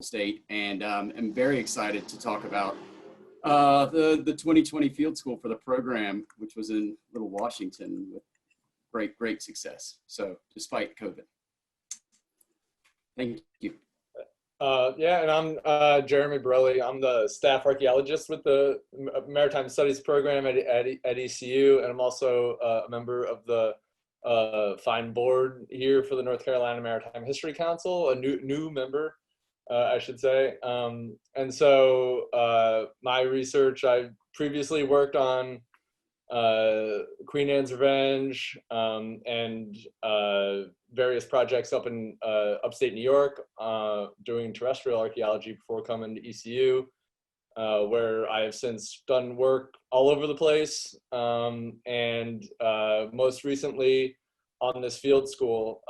state, and I'm very excited to talk about the 2020 field school for the program, which was in Little Washington with great success. So despite COVID. Thank you. Yeah, and I'm Jeremy Borrelli. I'm the staff archaeologist with the Maritime Studies program at ECU, and I'm also a member of the fine board here for the North Carolina Maritime History Council, a new member, I should say. And so my research, I previously worked on Queen Anne's Revenge and various projects up in upstate New York doing terrestrial archaeology before coming to ECU, where I have since done work all over the place, and most recently on this field school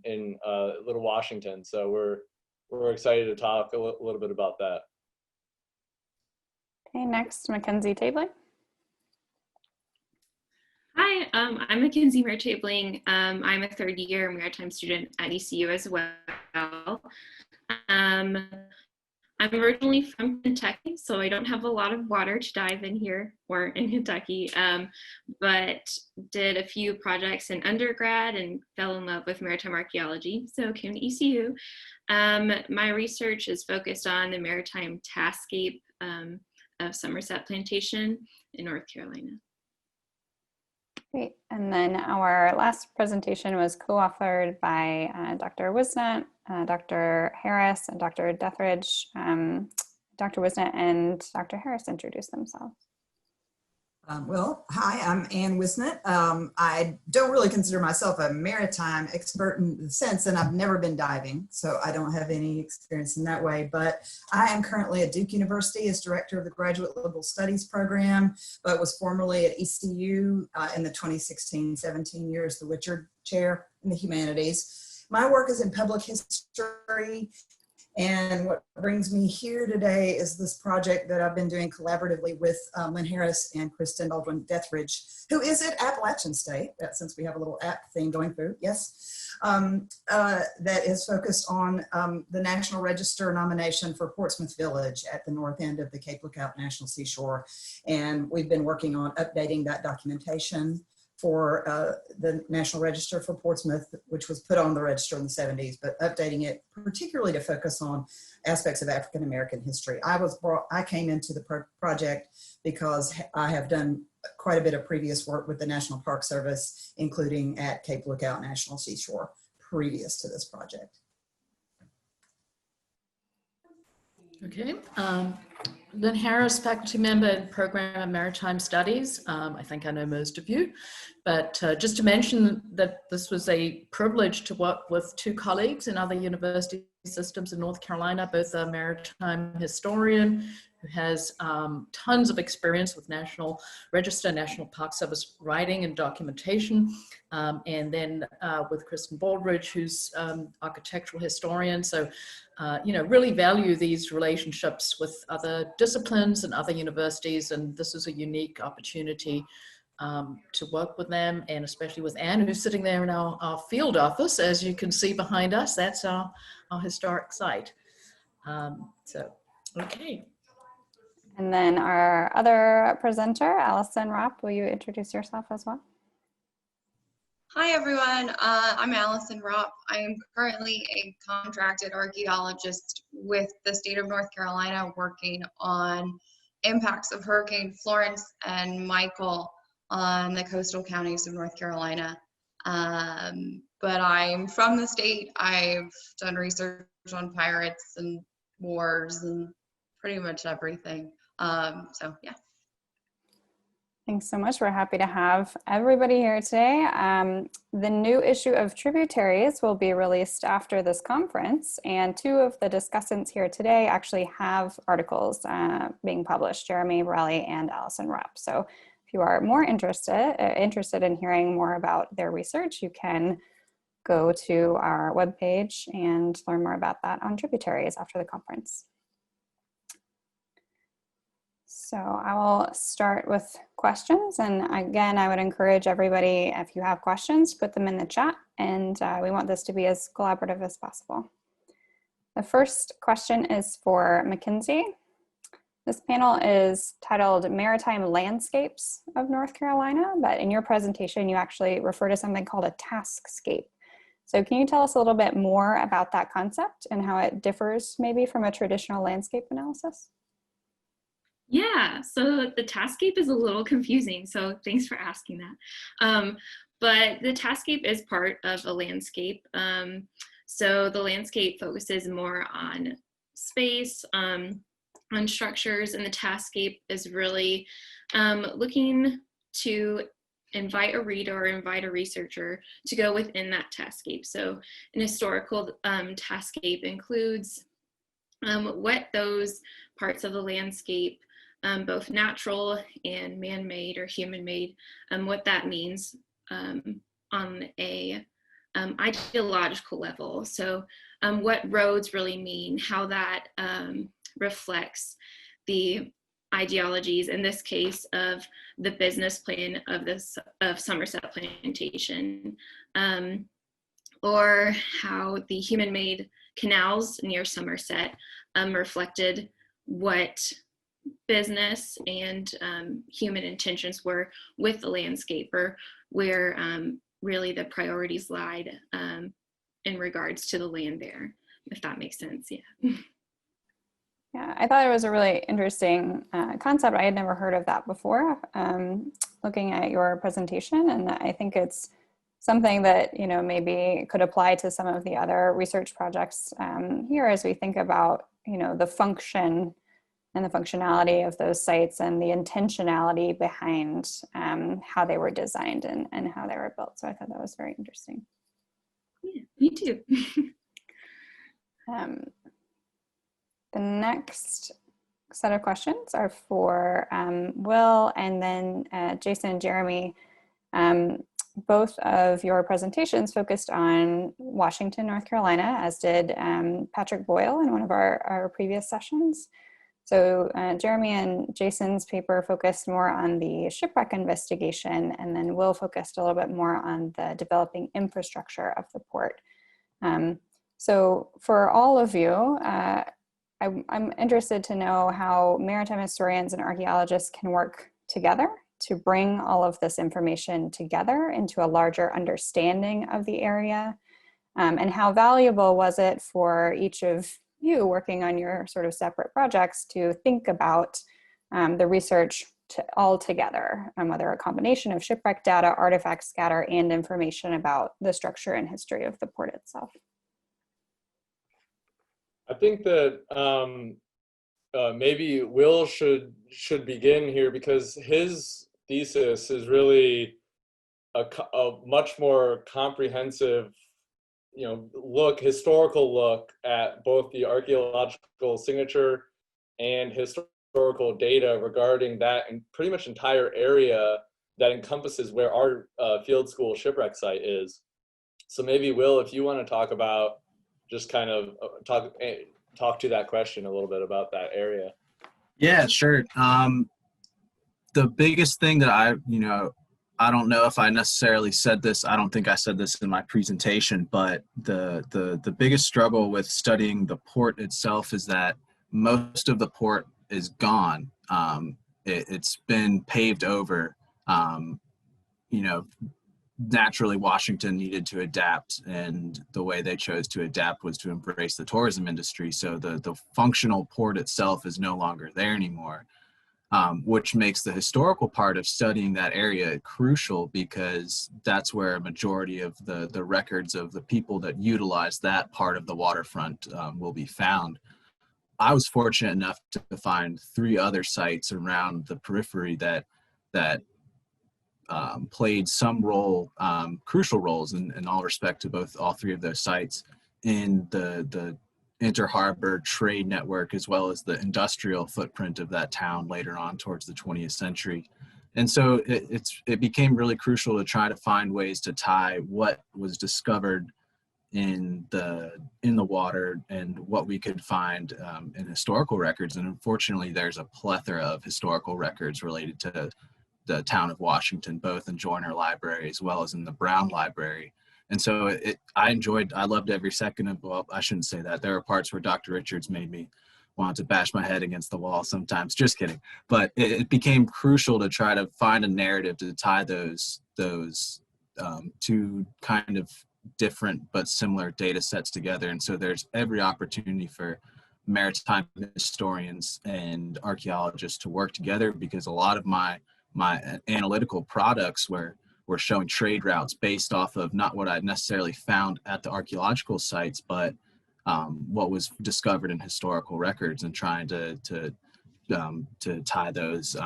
in Little Washington. So we're excited to talk a little bit about that. Okay, next, Mackenzie Tabeling. Hi, I'm Mackenzie Mirre Tabeling. I'm a third year maritime student at ECU as well. I'm originally from Kentucky, so I don't have a lot of water to dive in here or in Kentucky, but did a few projects in undergrad and fell in love with maritime archaeology, so came to ECU. My research is focused on the maritime Taskscape of Somerset Plantation in North Carolina. Great. And then our last presentation was co-authored by Dr. Wisnett, Dr. Harris, and Dr. Dethridge. Dr. Wisnett and Dr. Harris introduced themselves. Well, hi, I'm Ann Wisnett. I don't really consider myself a maritime expert in the sense that I've never been diving, so I don't have any experience in that way, but I am currently at Duke University as director of the Graduate Liberal Studies program, but was formerly at ECU in the 2016-17 years, the Witcher Chair in the Humanities. My work is in public history, and what brings me here today is this project that I've been doing collaboratively with Lynn Harris and Kristen Baldwin Dethridge, who is at Appalachian State, since we have a little app thing going through, yes, that is focused on the National Register nomination for Portsmouth Village at the north end of the Cape Lookout National Seashore. And we've been working on updating that documentation for the National Register for Portsmouth, which was put on the register in the 70s, but updating it particularly to focus on aspects of African-American history. I came into the project because I have done quite a bit of previous work with the National Park Service, including at Cape Lookout National Seashore, previous to this project. Okay. Lynn Harris, faculty member in Program of Maritime Studies. I think I know most of you, but just to mention that this was a privilege to work with two colleagues in other university systems in North Carolina, both a maritime historian who has tons of experience with National Register, National Park Service writing and documentation, and then with Kristen Baldridge, who's architectural historian. So really value these relationships with other disciplines and other universities, and this is a unique opportunity to work with them, and especially with Anne, who's sitting there in our field office. As you can see behind us, that's our historic site. Okay. And then our other presenter, Allyson Raupp, will you introduce yourself as well? Hi everyone, I'm Allyson Ropp. I am currently a contracted archaeologist with the state of North Carolina working on impacts of Hurricane Florence and Michael on the coastal counties of North Carolina. But I'm from the state. I've done research on pirates and wars and pretty much everything. So yeah. Thanks so much. We're happy to have everybody here today. The new issue of Tributaries will be released after this conference, and two of the discussants here today actually have articles being published, Jeremy Borrelli and Allyson Raupp. So if you are more interested in hearing more about their research, you can go to our webpage and learn more about that on Tributaries after the conference. So I will start with questions, and again, I would encourage everybody, if you have questions, put them in the chat, and we want this to be as collaborative as possible. The first question is for Mackenzie. This panel is titled Maritime Landscapes of North Carolina, but in your presentation, you actually refer to something called a taskscape. So can you tell us a little bit more about that concept and how it differs maybe from a traditional landscape analysis? Yeah, so the taskscape is a little confusing, so thanks for asking that. But the taskscape is part of a landscape. So the landscape focuses more on space, on structures, and the taskscape is really looking to invite a reader or invite a researcher to go within that taskscape. So an historical taskscape includes what those parts of the landscape, both natural and man-made or human-made, what that means on a ideological level. So what roads really mean, how that reflects the ideologies, in this case, of the business plan of Somerset Plantation, or how the human-made canals near Somerset reflected what business and human intentions were with the landscape, or where really the priorities lied in regards to the land there, if that makes sense. Yeah. Yeah, I thought it was a really interesting concept. I had never heard of that before, looking at your presentation, and I think it's something that, you know, maybe could apply to some of the other research projects here as we think about, you know, the function and the functionality of those sites and the intentionality behind how they were designed and how they were built. So I thought that was very interesting. Yeah, me too. The next set of questions are for Will and then Jason and Jeremy. Both of your presentations focused on Washington, North Carolina, as did Patrick Boyle in one of our previous sessions. So Jeremy and Jason's paper focused more on the shipwreck investigation, and then Will focused a little bit more on the developing infrastructure of the port. So for all of you, I'm interested to know how maritime historians and archaeologists can work together to bring all of this information together into a larger understanding of the area, and how valuable was it for each of you working on your sort of separate projects to think about the research all together, whether a combination of shipwreck data, artifact scatter, and information about the structure and history of the port itself. I think that maybe Will should begin here, because his thesis is really a much more comprehensive, you know, historical look at both the archaeological signature and historical data regarding that and pretty much entire area that encompasses where our field school shipwreck site is. So maybe Will, if you want to talk about, just kind of talk to that question a little bit about that area. Yeah, sure. The biggest thing that I don't know if I necessarily said this, I don't think I said this in my presentation, but the biggest struggle with studying the port itself is that most of the port is gone. It's been paved over. Naturally, Washington needed to adapt, and the way they chose to adapt was to embrace the tourism industry. So the functional port itself is no longer there anymore, which makes the historical part of studying that area crucial, because that's where a majority of the records of the people that utilize that part of the waterfront will be found. I was fortunate enough to find 3 other sites around the periphery that played some role, crucial roles in all respect to all 3 of those sites in the inter-harbor trade network, as well as the industrial footprint of that town later on towards the 20th century. And so it became really crucial to try to find ways to tie what was discovered in the water and what we could find in historical records. And unfortunately, there's a plethora of historical records related to the town of Washington, both in Joyner Library as well as in the Brown Library. And so I loved every second of, well, I shouldn't say that. There were parts where Dr. Richards made me want to bash my head against the wall sometimes, just kidding. But it became crucial to try to find a narrative to tie those two kind of different but similar data sets together. And so there's every opportunity for maritime historians and archaeologists to work together, because a lot of my analytical products were showing trade routes based off of not what I'd necessarily found at the archaeological sites, but what was discovered in historical records, and trying to tie those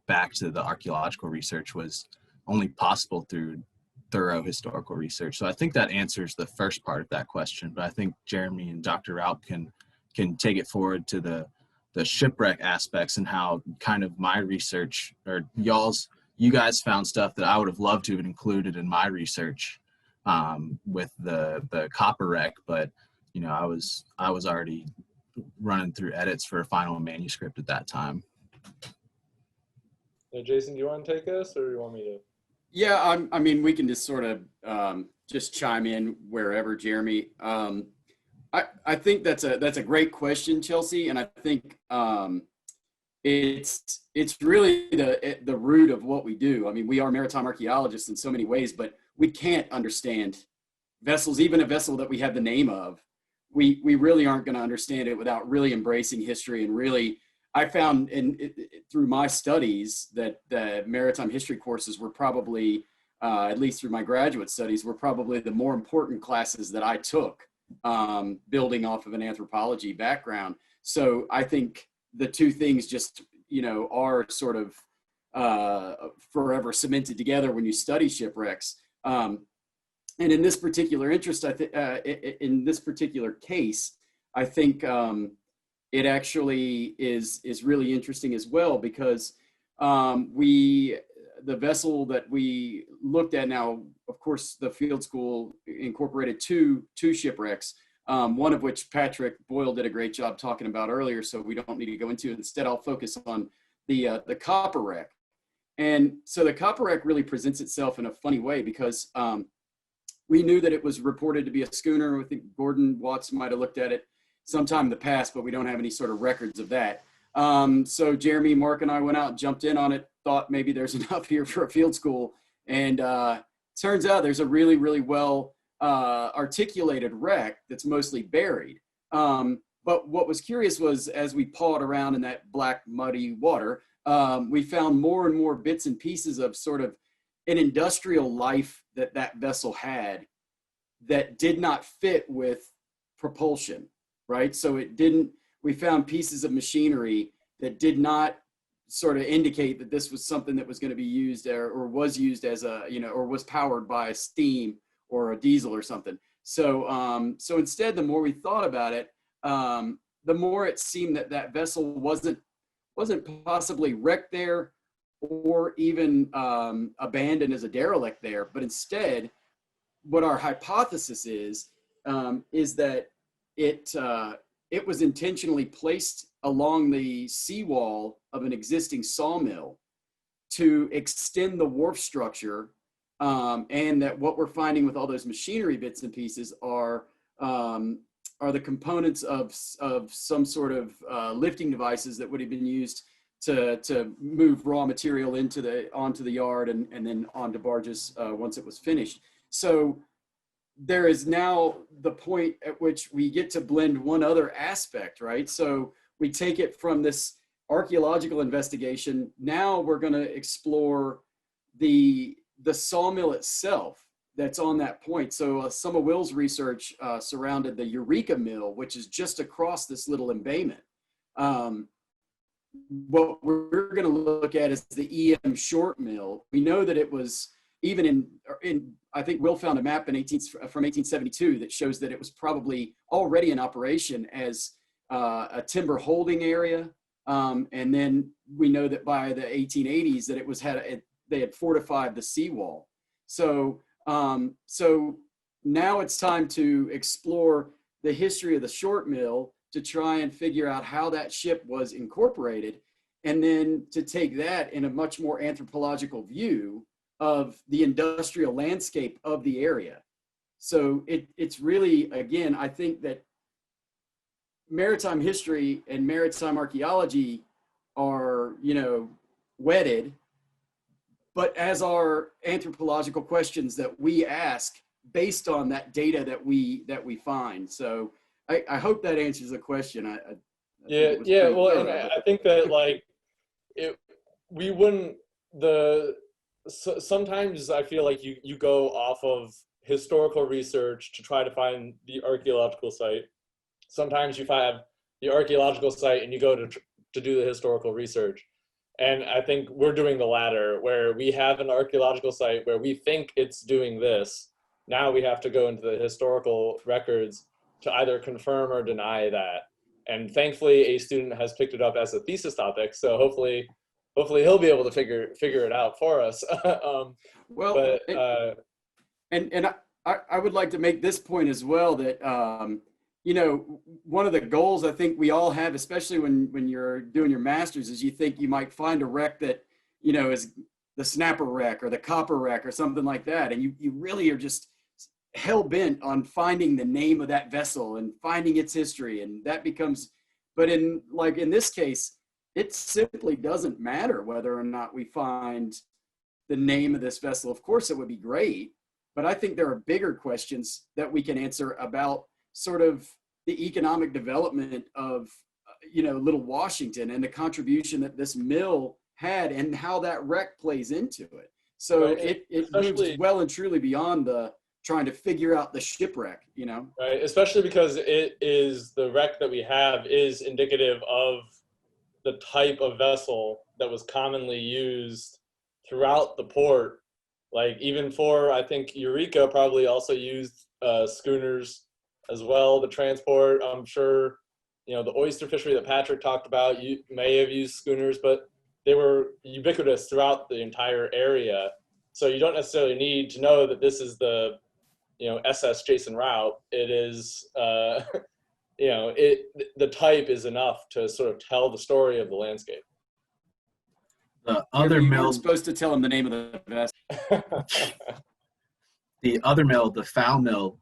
back to the archaeological research was only possible through thorough historical research. So I think that answers the first part of that question, but I think Jeremy and Dr. Raupp can take it forward to the shipwreck aspects, and how kind of my research, or you guys found stuff that I would have loved to have included in my research with the copper wreck, but you know, I was already running through edits for a final manuscript at that time. Jason, do you want to take this, or do you want me to? Yeah, I mean, we can just sort of just chime in wherever, Jeremy. I think that's a great question, Chelsea, and I think it's really the root of what we do. I mean, we are maritime archaeologists in so many ways, but we can't understand vessels, even a vessel that we have the name of. We really aren't going to understand it without really embracing history. And really, I found through my studies that the maritime history courses were probably, at least through my graduate studies, were probably the more important classes that I took, building off of an anthropology background. So I think the two things just, you know, are sort of forever cemented together when you study shipwrecks. And in this particular interest, in this particular case, I think it actually is really interesting as well, because the vessel that we looked at now, of course, the field school incorporated two shipwrecks, one of which Patrick Boyle did a great job talking about earlier, so we don't need to go into it. Instead, I'll focus on the copper wreck. And so the copper wreck really presents itself in a funny way, because we knew that it was reported to be a schooner. I think Gordon Watts might have looked at it sometime in the past, but we don't have any sort of records of that. So Jeremy, Mark, and I went out and jumped in on it, thought maybe there's enough here for a field school. And turns out there's a really, really well articulated wreck that's mostly buried. But what was curious was, as we pawed around in that black, muddy water, we found more and more bits and pieces of sort of an industrial life that vessel had that did not fit with propulsion, right? So we found pieces of machinery that did not sort of indicate that this was something that was going to be used or was used as or was powered by steam or a diesel or something. So, so instead, the more we thought about it, the more it seemed that vessel wasn't possibly wrecked there, or even abandoned as a derelict there, but instead, what our hypothesis is that it was intentionally placed along the seawall of an existing sawmill to extend the wharf structure, and that what we're finding with all those machinery bits and pieces are the components of some sort of lifting devices that would have been used to move raw material onto the yard and then onto barges once it was finished. So there is now the point at which we get to blend one other aspect, right? So we take it from this archaeological investigation. Now we're going to explore the sawmill itself that's on that point. So some of Will's research surrounded the Eureka mill, which is just across this little embayment. What we're going to look at is the EM short mill. We know that it was even in I think Will found a map from 1872 that shows that it was probably already in operation as a timber holding area. And then we know that by the 1880s that they had fortified the seawall. So, so now it's time to explore the history of the short mill to try and figure out how that ship was incorporated, and then to take that in a much more anthropological view of the industrial landscape of the area. So it's really, again, I think that maritime history and maritime archaeology are, you know, wedded, but as are anthropological questions that we ask based on that data that we find. So I hope that answers the question. I Yeah, yeah. Well, and I think that like we wouldn't sometimes I feel like you go off of historical research to try to find the archaeological site. Sometimes you find the archaeological site and you go to do the historical research. And I think we're doing the latter, where we have an archaeological site where we think it's doing this. Now we have to go into the historical records to either confirm or deny that. And thankfully, a student has picked it up as a thesis topic. So hopefully he'll be able to figure it out for us. Well, and I would like to make this point as well, that you know, one of the goals I think we all have, especially when you're doing your master's, is you think you might find a wreck that, you know, is the snapper wreck or the copper wreck or something like that. And you really are just hell-bent on finding the name of that vessel and finding its history. And that becomes, but in this case, it simply doesn't matter whether or not we find the name of this vessel. Of course, it would be great, but I think there are bigger questions that we can answer about sort of the economic development of, you know, Little Washington and the contribution that this mill had and how that wreck plays into it. So right. it moves well and truly beyond the trying to figure out the shipwreck, you know? Right, especially because it is, the wreck that we have is indicative of the type of vessel that was commonly used throughout the port. Like even for, I think Eureka probably also used schooners as well to transport. I'm sure, you know, the oyster fishery that Patrick talked about, you may have used schooners, but they were ubiquitous throughout the entire area. So you don't necessarily need to know that this is the, you know, SS Jason Raupp. It is, you know, the type is enough to sort of tell the story of the landscape. The other mill, supposed to tell him the name of the vessel. The other mill, the Foul Mill,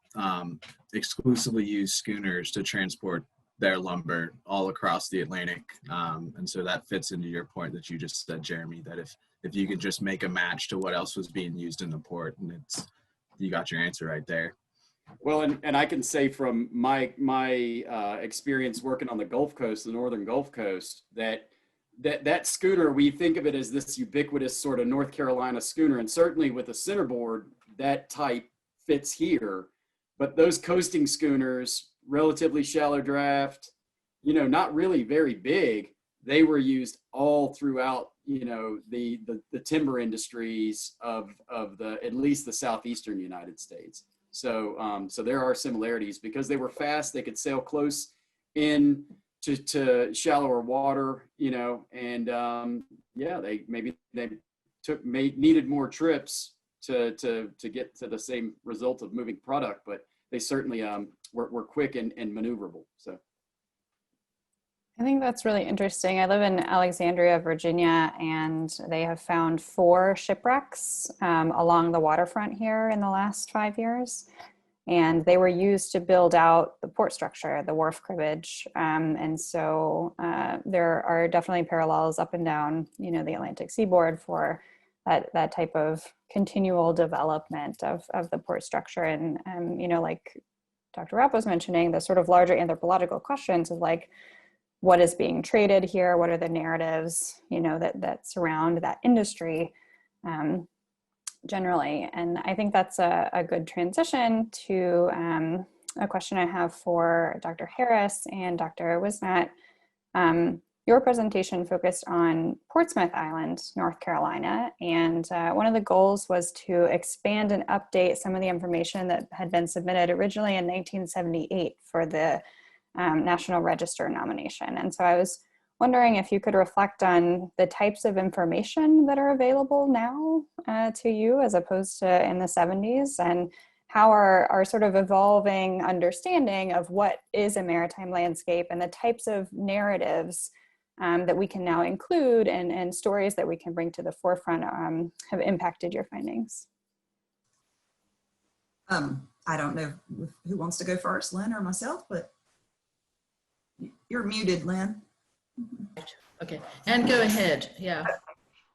exclusively used schooners to transport their lumber all across the Atlantic. And so that fits into your point that you just said, Jeremy, that if you could just make a match to what else was being used in the port, and you got your answer right there. Well, and I can say from my experience working on the Gulf Coast, the northern Gulf Coast, that schooner, we think of it as this ubiquitous sort of North Carolina schooner, and certainly with a centerboard, that type fits here. But those coasting schooners, relatively shallow draft, you know, not really very big, they were used all throughout, you know, the timber industries of at least the southeastern United States. So so there are similarities because they were fast, they could sail close in to shallower water, you know, and yeah, they needed more trips to get to the same result of moving product, but they certainly were quick and maneuverable. So I think that's really interesting. I live in Alexandria, Virginia, and they have found 4 shipwrecks along the waterfront here in the last 5 years. And they were used to build out the port structure, the wharf cribbage. And so there are definitely parallels up and down, you know, the Atlantic seaboard for that type of continual development of the port structure. And, you know, like Dr. Raupp was mentioning, the sort of larger anthropological questions of like, what is being traded here? What are the narratives, you know, that surround that industry generally? And I think that's a good transition to a question I have for Dr. Harris and Dr. Wisnat. Your presentation focused on Portsmouth Island, North Carolina, and one of the goals was to expand and update some of the information that had been submitted originally in 1978 for the National Register nomination. And so I was wondering if you could reflect on the types of information that are available now to you as opposed to in the 70s, and how our sort of evolving understanding of what is a maritime landscape and the types of narratives that we can now include and stories that we can bring to the forefront have impacted your findings. I don't know who wants to go first, Lynn or myself, but you're muted, Lynn. Okay, and go ahead, yeah.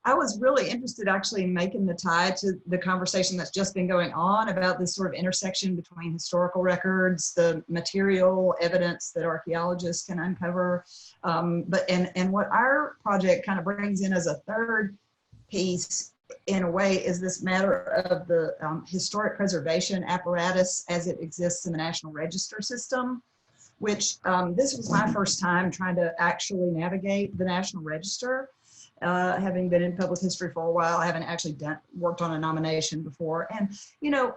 I was really interested actually in making the tie to the conversation that's just been going on about this sort of intersection between historical records, the material evidence that archaeologists can uncover, and what our project kind of brings in as a third piece in a way is this matter of the historic preservation apparatus as it exists in the National Register system, which this was my first time trying to actually navigate the National Register. Having been in public history for a while, I haven't actually worked on a nomination before. And, you know,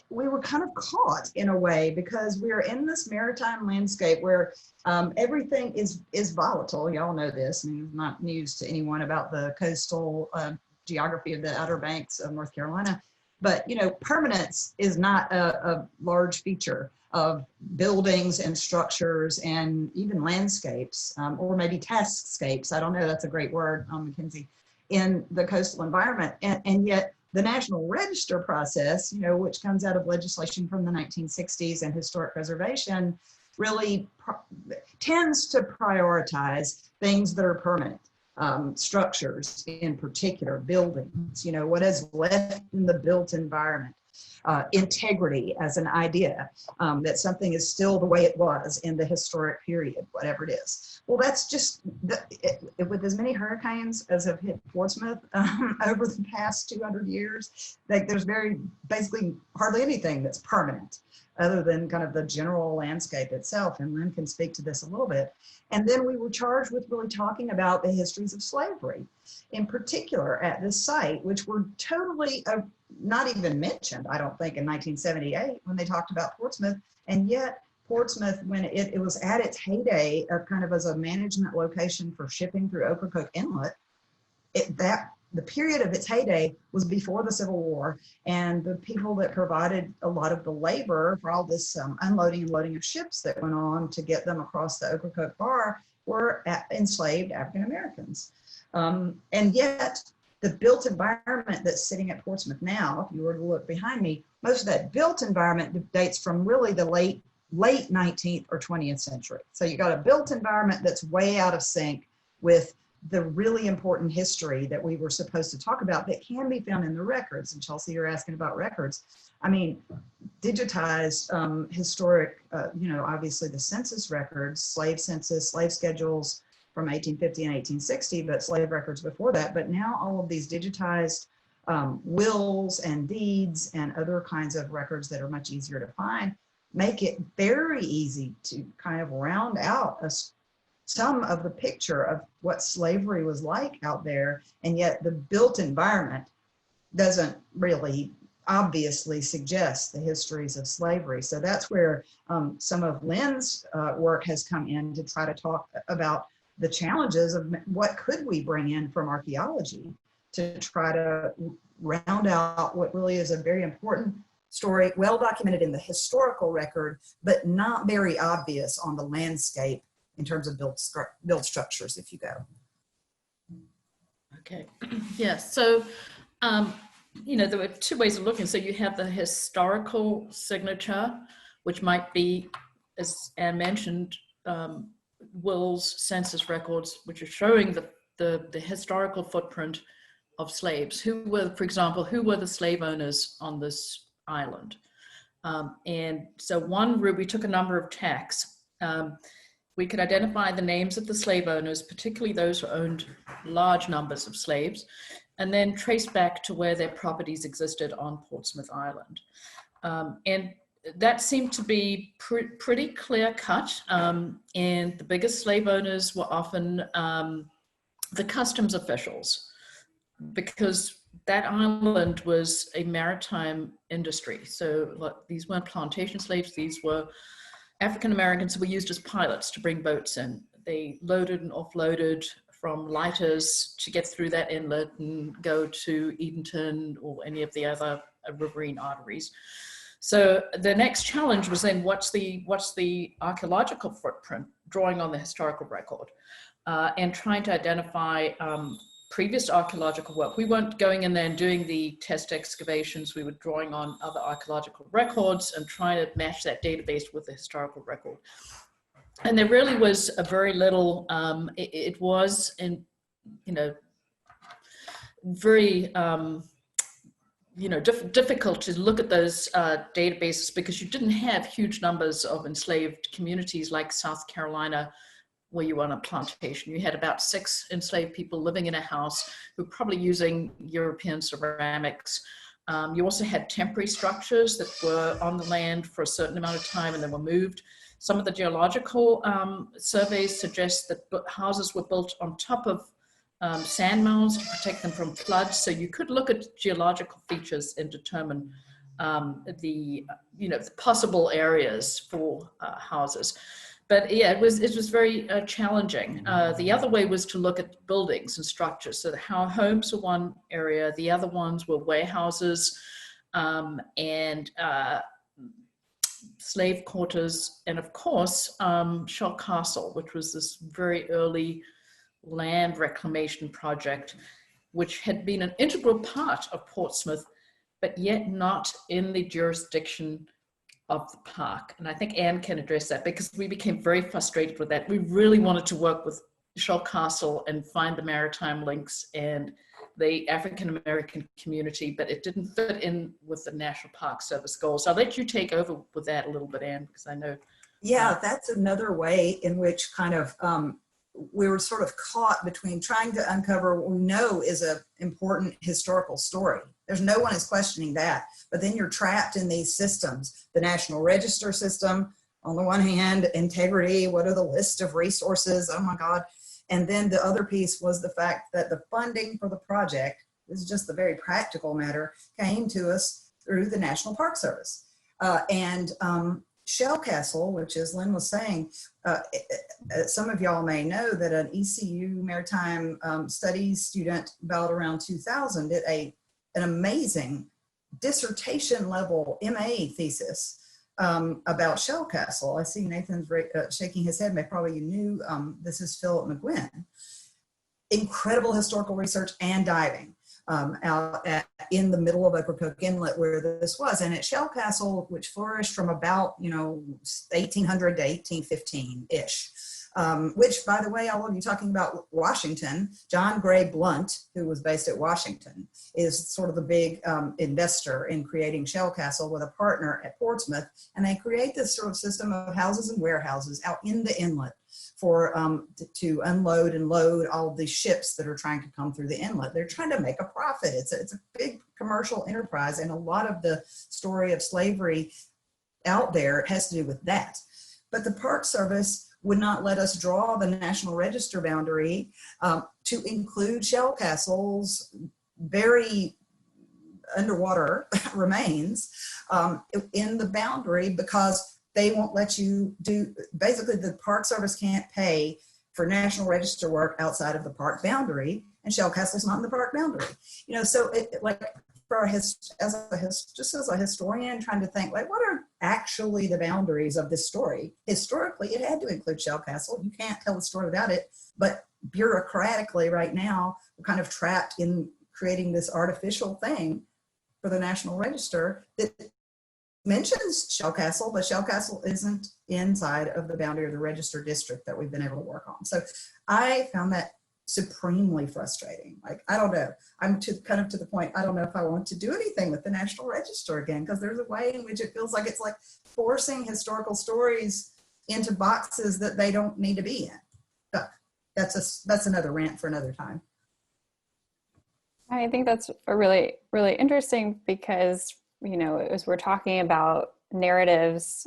we were kind of caught in a way because we are in this maritime landscape where everything is volatile. Y'all know this. I mean, it's not news to anyone about the coastal geography of the Outer Banks of North Carolina. But, you know, permanence is not a large feature of buildings and structures and even landscapes, or maybe taskscapes. I don't know, that's a great word, Mackenzie, in the coastal environment. And yet the National Register process, you know, which comes out of legislation from the 1960s and historic preservation, really tends to prioritize things that are permanent. Structures in particular, buildings, you know, what is left in the built environment. Integrity as an idea, that something is still the way it was in the historic period, whatever it is. Well, that's just, with as many hurricanes as have hit Portsmouth over the past 200 years, like there's basically hardly anything that's permanent other than kind of the general landscape itself. And Lynn can speak to this a little bit. And then we were charged with really talking about the histories of slavery, in particular at this site, which were totally not even mentioned, I don't think, in 1978 when they talked about Portsmouth. And yet Portsmouth, when it was at its heyday of kind of as a management location for shipping through Ocracoke Inlet, the period of its heyday was before the Civil War, and the people that provided a lot of the labor for all this unloading and loading of ships that went on to get them across the Ocracoke Bar were enslaved African Americans. And yet the built environment that's sitting at Portsmouth now, if you were to look behind me, most of that built environment dates from really the late 19th or 20th century. So you got a built environment that's way out of sync with the really important history that we were supposed to talk about that can be found in the records. And Chelsea, you're asking about records. I mean, digitized historic, you know, obviously the census records, slave census, slave schedules from 1850 and 1860, but slave records before that. But now all of these digitized wills and deeds and other kinds of records that are much easier to find make it very easy to kind of round out some of the picture of what slavery was like out there, and yet the built environment doesn't really obviously suggest the histories of slavery. So that's where some of Lynn's work has come in to try to talk about the challenges of what could we bring in from archaeology to try to round out what really is a very important story, well documented in the historical record, but not very obvious on the landscape in terms of built structures, if you go. Okay, yeah, so, you know, there were two ways of looking. So you have the historical signature, which might be, as Anne mentioned, wills, census records, which are showing the historical footprint of slaves. Who were, for example, who were the slave owners on this island? And so one route, we took a number of tacks. We could identify the names of the slave owners, particularly those who owned large numbers of slaves, and then trace back to where their properties existed on Portsmouth Island. And that seemed to be pretty clear cut. And the biggest slave owners were often the customs officials, because that island was a maritime industry. So these weren't plantation slaves, these were African Americans who were used as pilots to bring boats in. They loaded and offloaded from lighters to get through that inlet and go to Edenton or any of the other riverine arteries. So the next challenge was then what's the archaeological footprint, drawing on the historical record, and trying to identify previous archaeological work. We weren't going in there and doing the test excavations. We were drawing on other archaeological records and trying to match that database with the historical record. And there really was a very little, it was in, very, difficult to look at those databases because you didn't have huge numbers of enslaved communities like South Carolina, where you were on a plantation. You had about 6 enslaved people living in a house who were probably using European ceramics. You also had temporary structures that were on the land for a certain amount of time and then were moved. Some of the geological surveys suggest that houses were built on top of sand mounds to protect them from floods. So you could look at geological features and determine the possible areas for houses. But yeah, it was very challenging. The other way was to look at buildings and structures. So how homes were one area, the other ones were warehouses and slave quarters, and of course, Shell Castle, which was this very early land reclamation project, which had been an integral part of Portsmouth, but yet not in the jurisdiction of the park. And I think Anne can address that because we became very frustrated with that. We really wanted to work with Shell Castle and find the maritime links and the African American community, but it didn't fit in with the National Park Service goals. I'll let you take over with that a little bit, Anne, because I know. Yeah, that's another way in which kind of we were sort of caught between trying to uncover what we know is an important historical story. There's no one is questioning that, but then you're trapped in these systems, the National Register system, on the one hand, integrity, what are the list of resources, oh my God. And then the other piece was the fact that the funding for the project, this is just the very practical matter, came to us through the National Park Service. Shell Castle, which as Lynn was saying, some of y'all may know that an ECU Maritime Studies student about around 2000 did an amazing dissertation level MA thesis about Shell Castle. I see Nathan's shaking his head, probably you knew, this is Philip McGuinn. Incredible historical research and diving out in the middle of Ocracoke Inlet where this was. And at Shell Castle, which flourished from about 1800 to 1815-ish, which, by the way, all of you talking about Washington, John Gray Blunt, who was based at Washington, is sort of the big investor in creating Shell Castle with a partner at Portsmouth. And they create this sort of system of houses and warehouses out in the inlet for to unload and load all of these ships that are trying to come through the inlet. They're trying to make a profit. It's a big commercial enterprise, and a lot of the story of slavery out there has to do with that. But the Park Service would not let us draw the National Register boundary to include Shell Castle's very underwater remains in the boundary because they won't let you do, basically the Park Service can't pay for National Register work outside of the park boundary, and Shell Castle's not in the park boundary. So like for just as a historian trying to think, like, what are actually the boundaries of this story? Historically, it had to include Shell Castle. You can't tell the story without it, but bureaucratically right now, we're kind of trapped in creating this artificial thing for the National Register that mentions Shell Castle, but Shell Castle isn't inside of the boundary of the register district that we've been able to work on. So I found that supremely frustrating. Like, I don't know, I'm kind of to the point, I don't know if I want to do anything with the National Register again, because there's a way in which it feels like it's like forcing historical stories into boxes that they don't need to be in. But that's another rant for another time. I think that's a really, really interesting because, as we're talking about narratives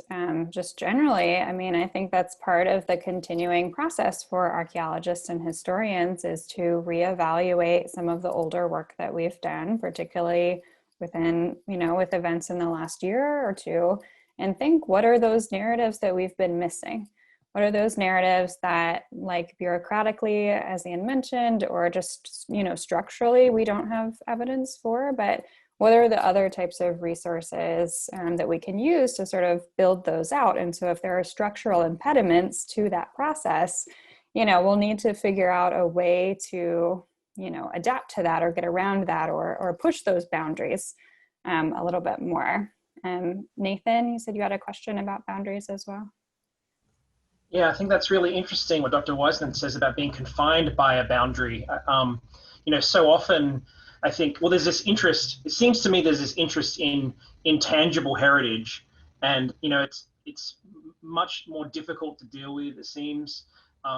just generally, I think that's part of the continuing process for archaeologists and historians is to reevaluate some of the older work that we've done, particularly within, with events in the last year or two, and think, what are those narratives that we've been missing? What are those narratives that, like, bureaucratically, as Anne mentioned, or just, structurally, we don't have evidence for, but what are the other types of resources that we can use to sort of build those out? And so if there are structural impediments to that process, we'll need to figure out a way to, you know, adapt to that or get around that or push those boundaries a little bit more. Nathan, you said you had a question about boundaries as well. Yeah, I think that's really interesting what Dr. Wiseman says about being confined by a boundary. You know, so often I think, well, there's this interest, it seems to me there's this interest in intangible heritage, and, you know, it's much more difficult to deal with, it seems.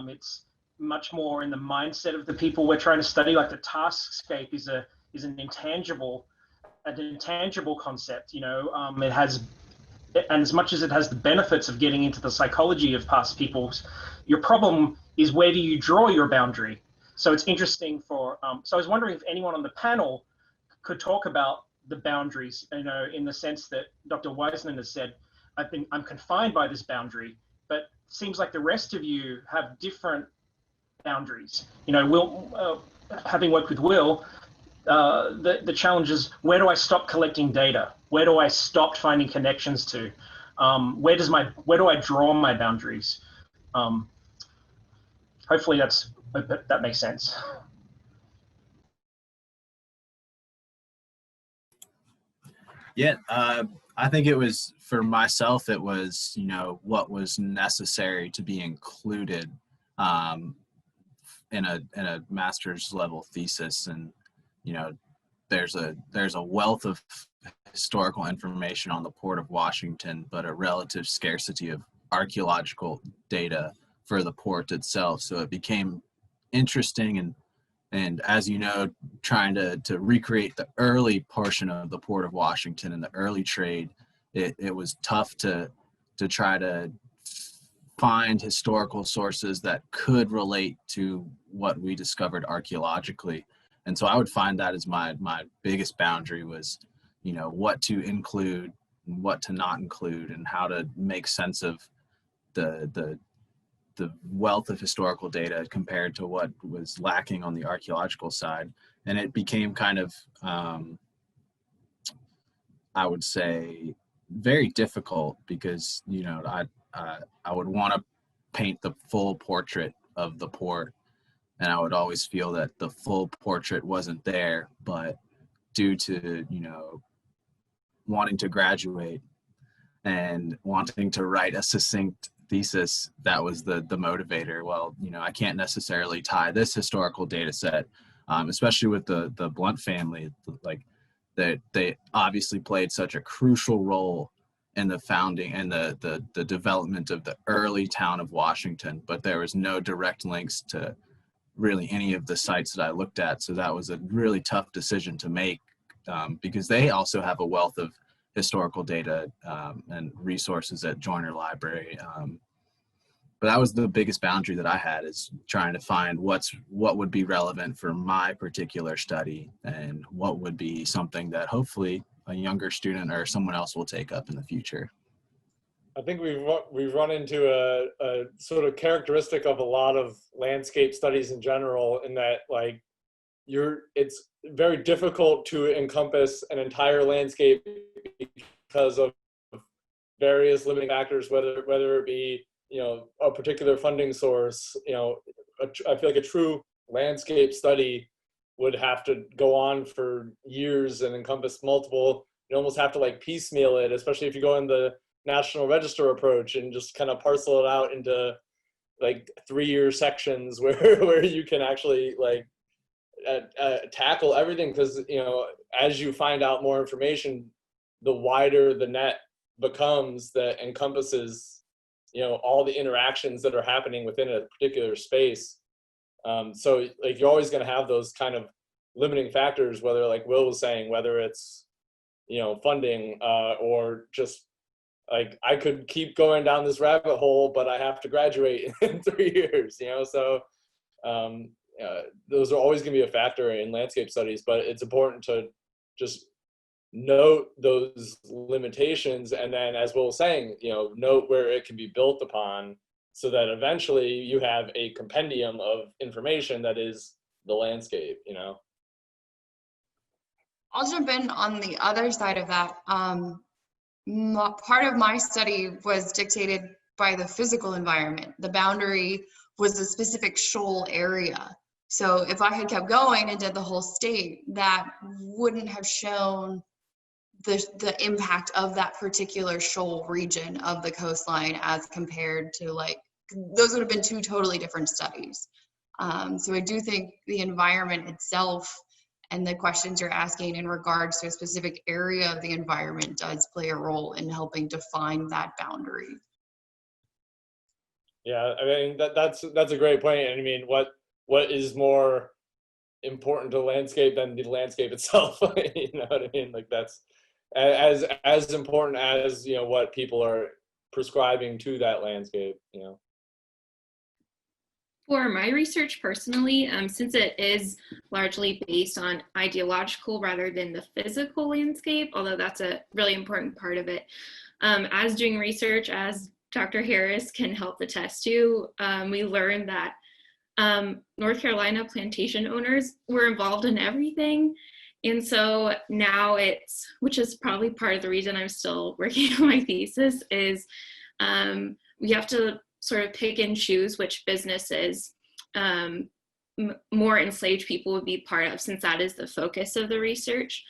It's much more in the mindset of the people we're trying to study, like the Taskscape is an intangible concept, you know. It has, and as much as it has the benefits of getting into the psychology of past peoples, your problem is where do you draw your boundary? So it's interesting for, so I was wondering if anyone on the panel could talk about the boundaries, you know, in the sense that Dr. Wiseman has said, I'm confined by this boundary, but it seems like the rest of you have different boundaries. You know, Will, having worked with Will, the challenge is, where do I stop collecting data? Where do I stop finding connections to? Where do I draw my boundaries? Hopefully that makes sense. Yeah, I think it was, for myself, it was, you know, what was necessary to be included in a master's level thesis. And, you know, there's a wealth of historical information on the Port of Washington, but a relative scarcity of archaeological data for the port itself. So it became interesting, and as you know, trying to recreate the early portion of the Port of Washington and the early trade, it was tough to try to find historical sources that could relate to what we discovered archaeologically. And so I would find that as my biggest boundary was, you know, what to include, what to not include, and how to make sense of the wealth of historical data compared to what was lacking on the archaeological side. And it became kind of, I would say, very difficult because, you know, I would want to paint the full portrait of the port, and I would always feel that the full portrait wasn't there. But due to, you know, wanting to graduate and wanting to write a succinct thesis, that was the motivator. Well, you know, I can't necessarily tie this historical data set, especially with the Blunt family, like that they obviously played such a crucial role in the founding and the development of the early town of Washington, but there was no direct links to really any of the sites that I looked at. So that was a really tough decision to make, because they also have a wealth of historical data and resources at Joyner Library. But that was the biggest boundary that I had, is trying to find what would be relevant for my particular study and what would be something that hopefully a younger student or someone else will take up in the future. I think we've run into a sort of characteristic of a lot of landscape studies in general, in that, like, it's very difficult to encompass an entire landscape because of various limiting factors, whether it be, you know, a particular funding source. You know, I feel like a true landscape study would have to go on for years and encompass multiple. You almost have to like piecemeal it, especially if you go in the National Register approach and just kind of parcel it out into like 3-year sections where you can actually like tackle everything. Because, you know, as you find out more information, the wider the net becomes that encompasses, you know, all the interactions that are happening within a particular space. So like you're always going to have those kind of limiting factors, whether, like Will was saying, whether it's, you know, funding or just like I could keep going down this rabbit hole, but I have to graduate in 3 years, you know. So those are always going to be a factor in landscape studies, but it's important to just note those limitations, and then, as Will was saying, you know, note where it can be built upon, so that eventually you have a compendium of information that is the landscape, you know. I'll jump in on the other side of that. Part of my study was dictated by the physical environment. The boundary was a specific shoal area. So if I had kept going and did the whole state, that wouldn't have shown the impact of that particular shoal region of the coastline as compared to, like, those would have been two totally different studies. So I do think the environment itself and the questions you're asking in regards to a specific area of the environment does play a role in helping define that boundary. Yeah, I mean that's a great point. And I mean, what is more important to landscape than the landscape itself? You know what I mean? Like that's as important as, you know, what people are prescribing to that landscape, you know. For my research personally, since it is largely based on ideological rather than the physical landscape, although that's a really important part of it, as doing research, as Dr. Harris can help attest to, we learned that North Carolina plantation owners were involved in everything. And so now which is probably part of the reason I'm still working on my thesis, is we have to sort of pick and choose which businesses more enslaved people would be part of, since that is the focus of the research.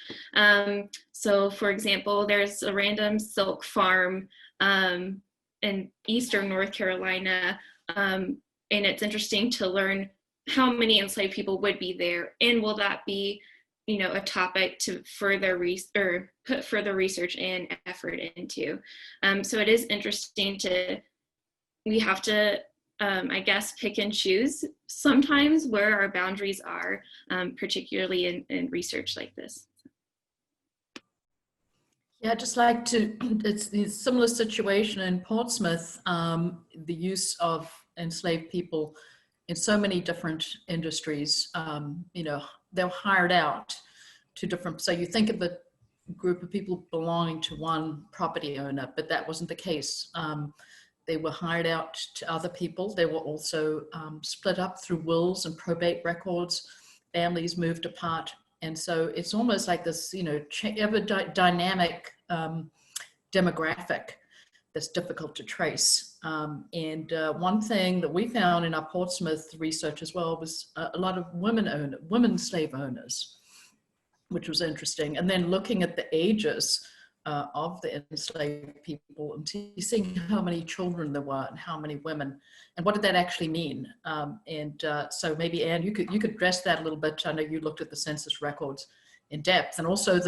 So for example, there's a random silk farm in eastern North Carolina, and it's interesting to learn how many enslaved people would be there, and will that be, you know, a topic to further put further research and effort into. So it is interesting we have to, I guess, pick and choose sometimes where our boundaries are, particularly in research like this. Yeah, I'd just like to, it's the similar situation in Portsmouth, the use of enslaved people in so many different industries. You know, they're hired out to different, so you think of a group of people belonging to one property owner, but that wasn't the case. They were hired out to other people. They were also split up through wills and probate records. Families moved apart. And so it's almost like this, you know, ever dynamic demographic that's difficult to trace. And one thing that we found in our Portsmouth research as well was a lot of women slave owners, which was interesting. And then looking at the ages of the enslaved people and seeing how many children there were and how many women, and what did that actually mean? So maybe, Anne, you could address that a little bit. I know you looked at the census records in depth, and also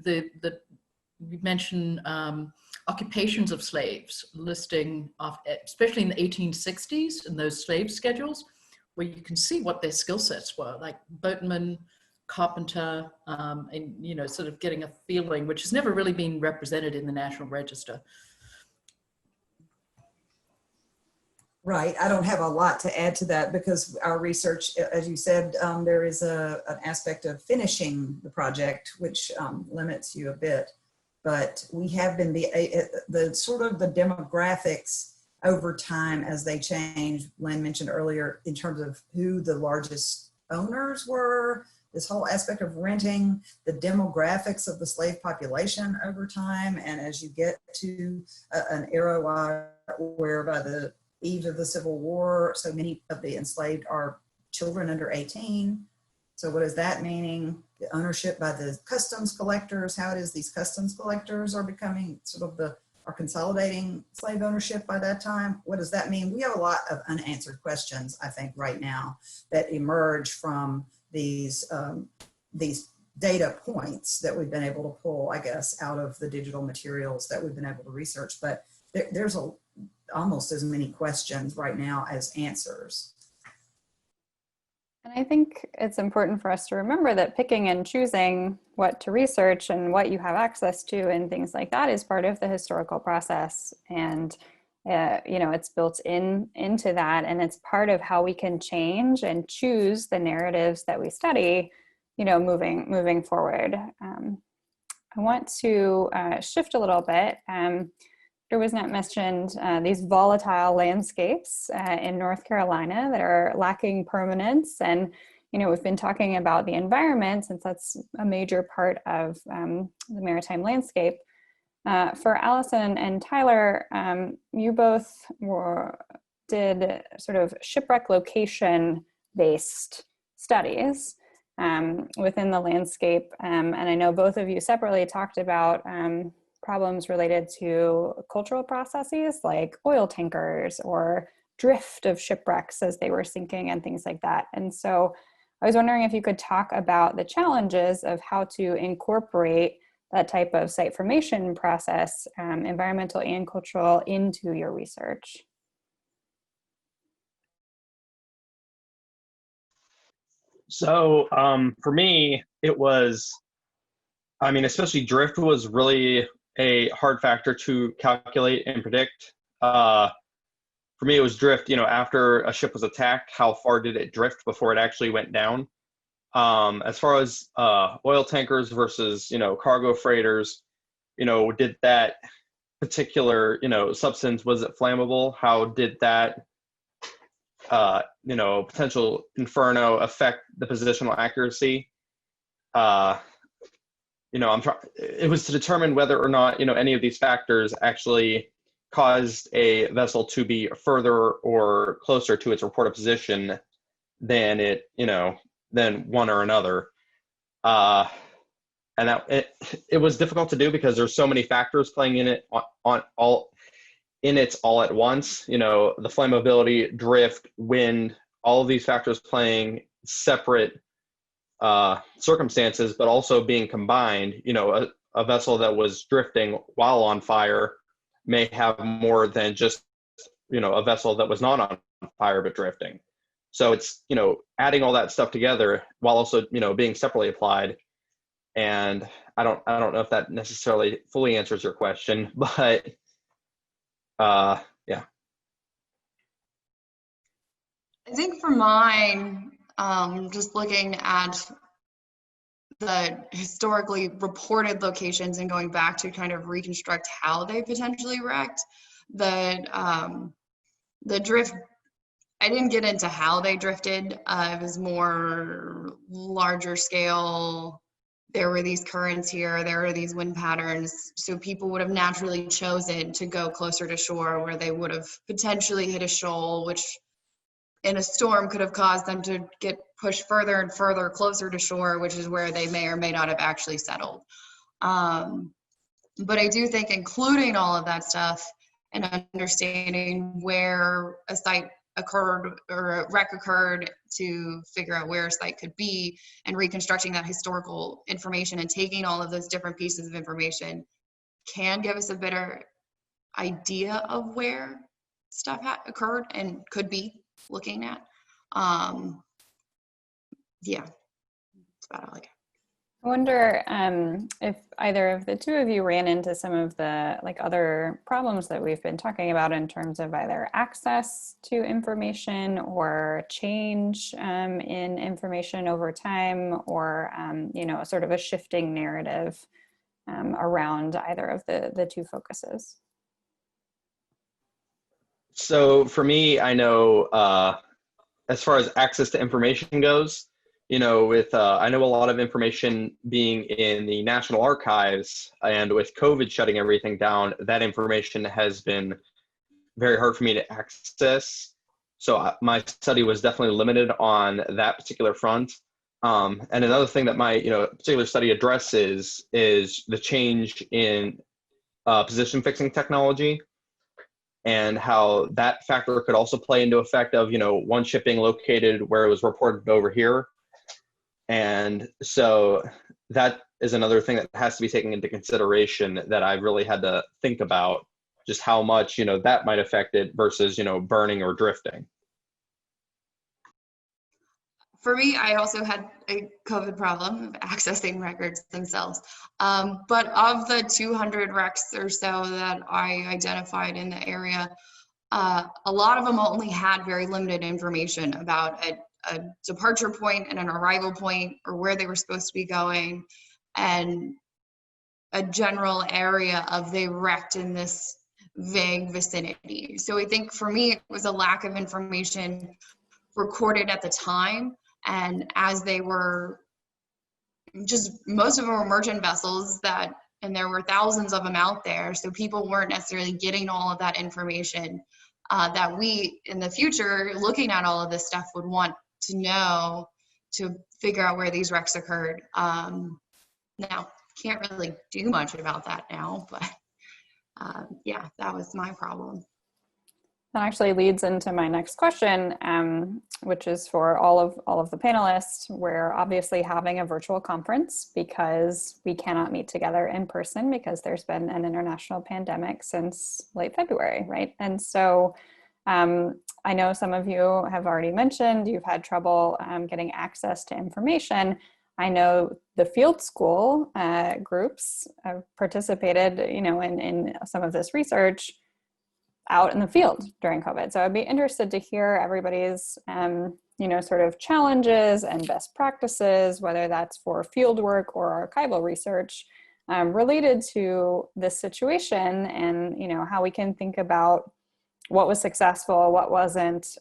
you mentioned occupations of slaves, listing of, especially in the 1860s, in those slave schedules, where you can see what their skill sets were, like boatman, carpenter, and, you know, sort of getting a feeling, which has never really been represented in the National Register. Right. I don't have a lot to add to that because our research, as you said, there is an aspect of finishing the project, which limits you a bit. But we have been the sort of the demographics over time as they change. Lynn mentioned earlier in terms of who the largest owners were, this whole aspect of renting, the demographics of the slave population over time. And as you get to an era where by the eve of the Civil War, so many of the enslaved are children under 18. So what is that meaning? The ownership by the customs collectors, how it is these customs collectors are becoming sort of are consolidating slave ownership by that time. What does that mean? We have a lot of unanswered questions, I think, right now that emerge from these data points that we've been able to pull, I guess, out of the digital materials that we've been able to research. But there's almost as many questions right now as answers. And I think it's important for us to remember that picking and choosing what to research and what you have access to and things like that is part of the historical process. And you know, it's built into that, and it's part of how we can change and choose the narratives that we study, you know, moving forward. I want to shift a little bit. There was not mentioned these volatile landscapes in North Carolina that are lacking permanence. And, you know, we've been talking about the environment since that's a major part of the maritime landscape. For Allyson and Tyler, you both did sort of shipwreck location based studies within the landscape. And I know both of you separately talked about problems related to cultural processes like oil tankers or drift of shipwrecks as they were sinking and things like that. And so I was wondering if you could talk about the challenges of how to incorporate that type of site formation process, environmental and cultural, into your research. So for me, it was, I mean, especially drift was really a hard factor to calculate and predict. For me, it was drift, you know, after a ship was attacked, how far did it drift before it actually went down? As far as oil tankers versus, you know, cargo freighters, you know, did that particular, you know, substance, was it flammable? How did that, you know, potential inferno affect the positional accuracy? You know, it was to determine whether or not, you know, any of these factors actually caused a vessel to be further or closer to its reported position than it, you know, than one or another. And that it was difficult to do because there's so many factors playing in it all at once. You know, the flammability, drift, wind, all of these factors playing separate circumstances, but also being combined. You know, a vessel that was drifting while on fire may have more than just, you know, a vessel that was not on fire but drifting. So it's, you know, adding all that stuff together while also, you know, being separately applied. And I don't know if that necessarily fully answers your question, but yeah. I think for mine, just looking at the historically reported locations and going back to kind of reconstruct how they potentially wrecked, the drift, I didn't get into how they drifted. It was more larger scale. There were these currents here, there were these wind patterns. So people would have naturally chosen to go closer to shore where they would have potentially hit a shoal, which in a storm could have caused them to get pushed further and further closer to shore, which is where they may or may not have actually settled. But I do think including all of that stuff and understanding where a site occurred or a wreck occurred to figure out where a site could be, and reconstructing that historical information and taking all of those different pieces of information can give us a better idea of where stuff occurred and could be looking at. Yeah, that's about all I got. I wonder if either of the two of you ran into some of the other problems that we've been talking about in terms of either access to information or change in information over time, or you know, sort of a shifting narrative around either of the two focuses. So for me, I know as far as access to information goes, you know, with I know a lot of information being in the National Archives, and with COVID shutting everything down, that information has been very hard for me to access. So my study was definitely limited on that particular front. And another thing that my particular study addresses is the change in position fixing technology, and how that factor could also play into effect of, you know, one ship being located where it was reported over here. And so that is another thing that has to be taken into consideration, that I really had to think about, just how much, you know, that might affect it versus, you know, burning or drifting. For me, I also had a COVID problem of accessing records themselves. But of the 200 wrecks or so that I identified in the area, a lot of them only had very limited information about a departure point and an arrival point, or where they were supposed to be going, and a general area of they wrecked in this vague vicinity. So I think for me, it was a lack of information recorded at the time. And as they were just, most of them were merchant vessels and there were thousands of them out there. So people weren't necessarily getting all of that information that we in the future, looking at all of this stuff, would want to know to figure out where these wrecks occurred. Now, can't really do much about that now, but yeah, that was my problem. That actually leads into my next question, which is for all of the panelists. We're obviously having a virtual conference because we cannot meet together in person because there's been an international pandemic since late February, right? And so I know some of you have already mentioned you've had trouble getting access to information. I know the field school groups have participated, in some of this research out in the field during COVID. So I'd be interested to hear everybody's, sort of challenges and best practices, whether that's for field work or archival research related to this situation, and, how we can think about what was successful, what wasn't,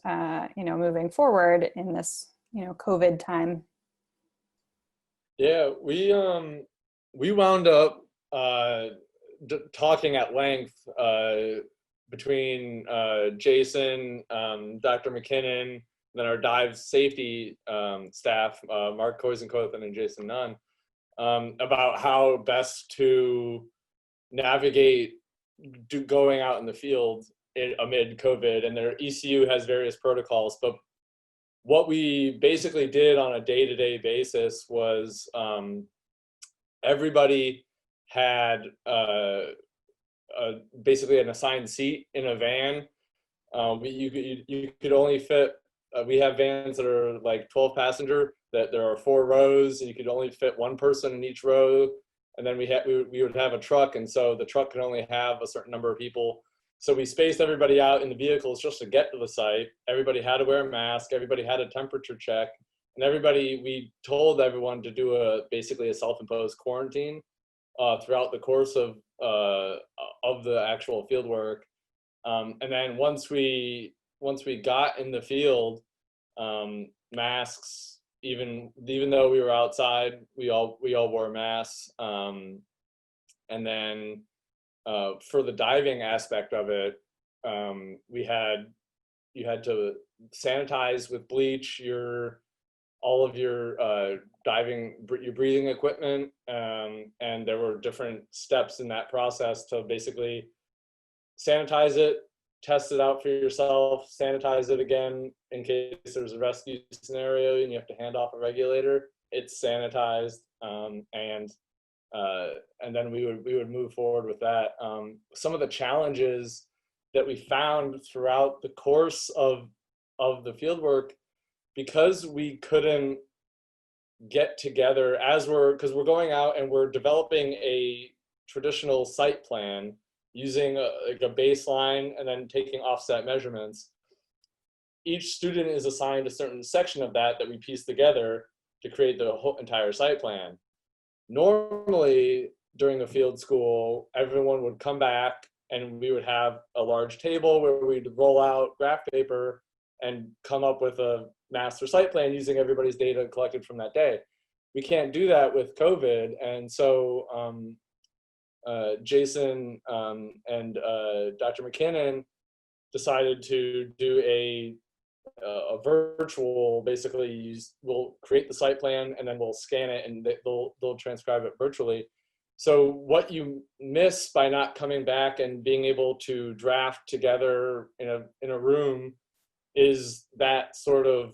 moving forward in this, COVID time. Yeah, we wound up talking at length between Jason, Dr. McKinnon, then our dive safety staff, Mark Koisenkothen and Jason Nunn, about how best to navigate going out in the field amid COVID. And their ECU has various protocols, but what we basically did on a day-to-day basis was everybody had basically an assigned seat in a van. You could only fit, we have vans that are like 12 passenger, that there are 4 rows, and you could only fit 1 person in each row. And then we would have a truck, and so the truck could only have a certain number of people. So we spaced everybody out in the vehicles just to get to the site. Everybody had to wear a mask. Everybody had a temperature check, and we told everyone to do basically a self-imposed quarantine throughout the course of the actual field work. And then once we got in the field, masks, even though we were outside, we all wore masks. And then for the diving aspect of it, you had to sanitize with bleach all of your your breathing equipment, and there were different steps in that process to basically sanitize it, test it out for yourself, sanitize it again in case there's a rescue scenario and you have to hand off a regulator. It's sanitized, and then we would move forward with that. Some of the challenges that we found throughout the course of the fieldwork, because we couldn't get together because we're going out and we're developing a traditional site plan using a baseline and then taking offset measurements. Each student is assigned a certain section of that we piece together to create the whole entire site plan. Normally, during a field school, everyone would come back and we would have a large table where we'd roll out graph paper and come up with a master site plan using everybody's data collected from that day. We can't do that with COVID, and so Jason and Dr. McKinnon decided to do a virtual, basically we'll create the site plan and then we'll scan it and they'll transcribe it virtually. So what you miss by not coming back and being able to draft together in a room is that sort of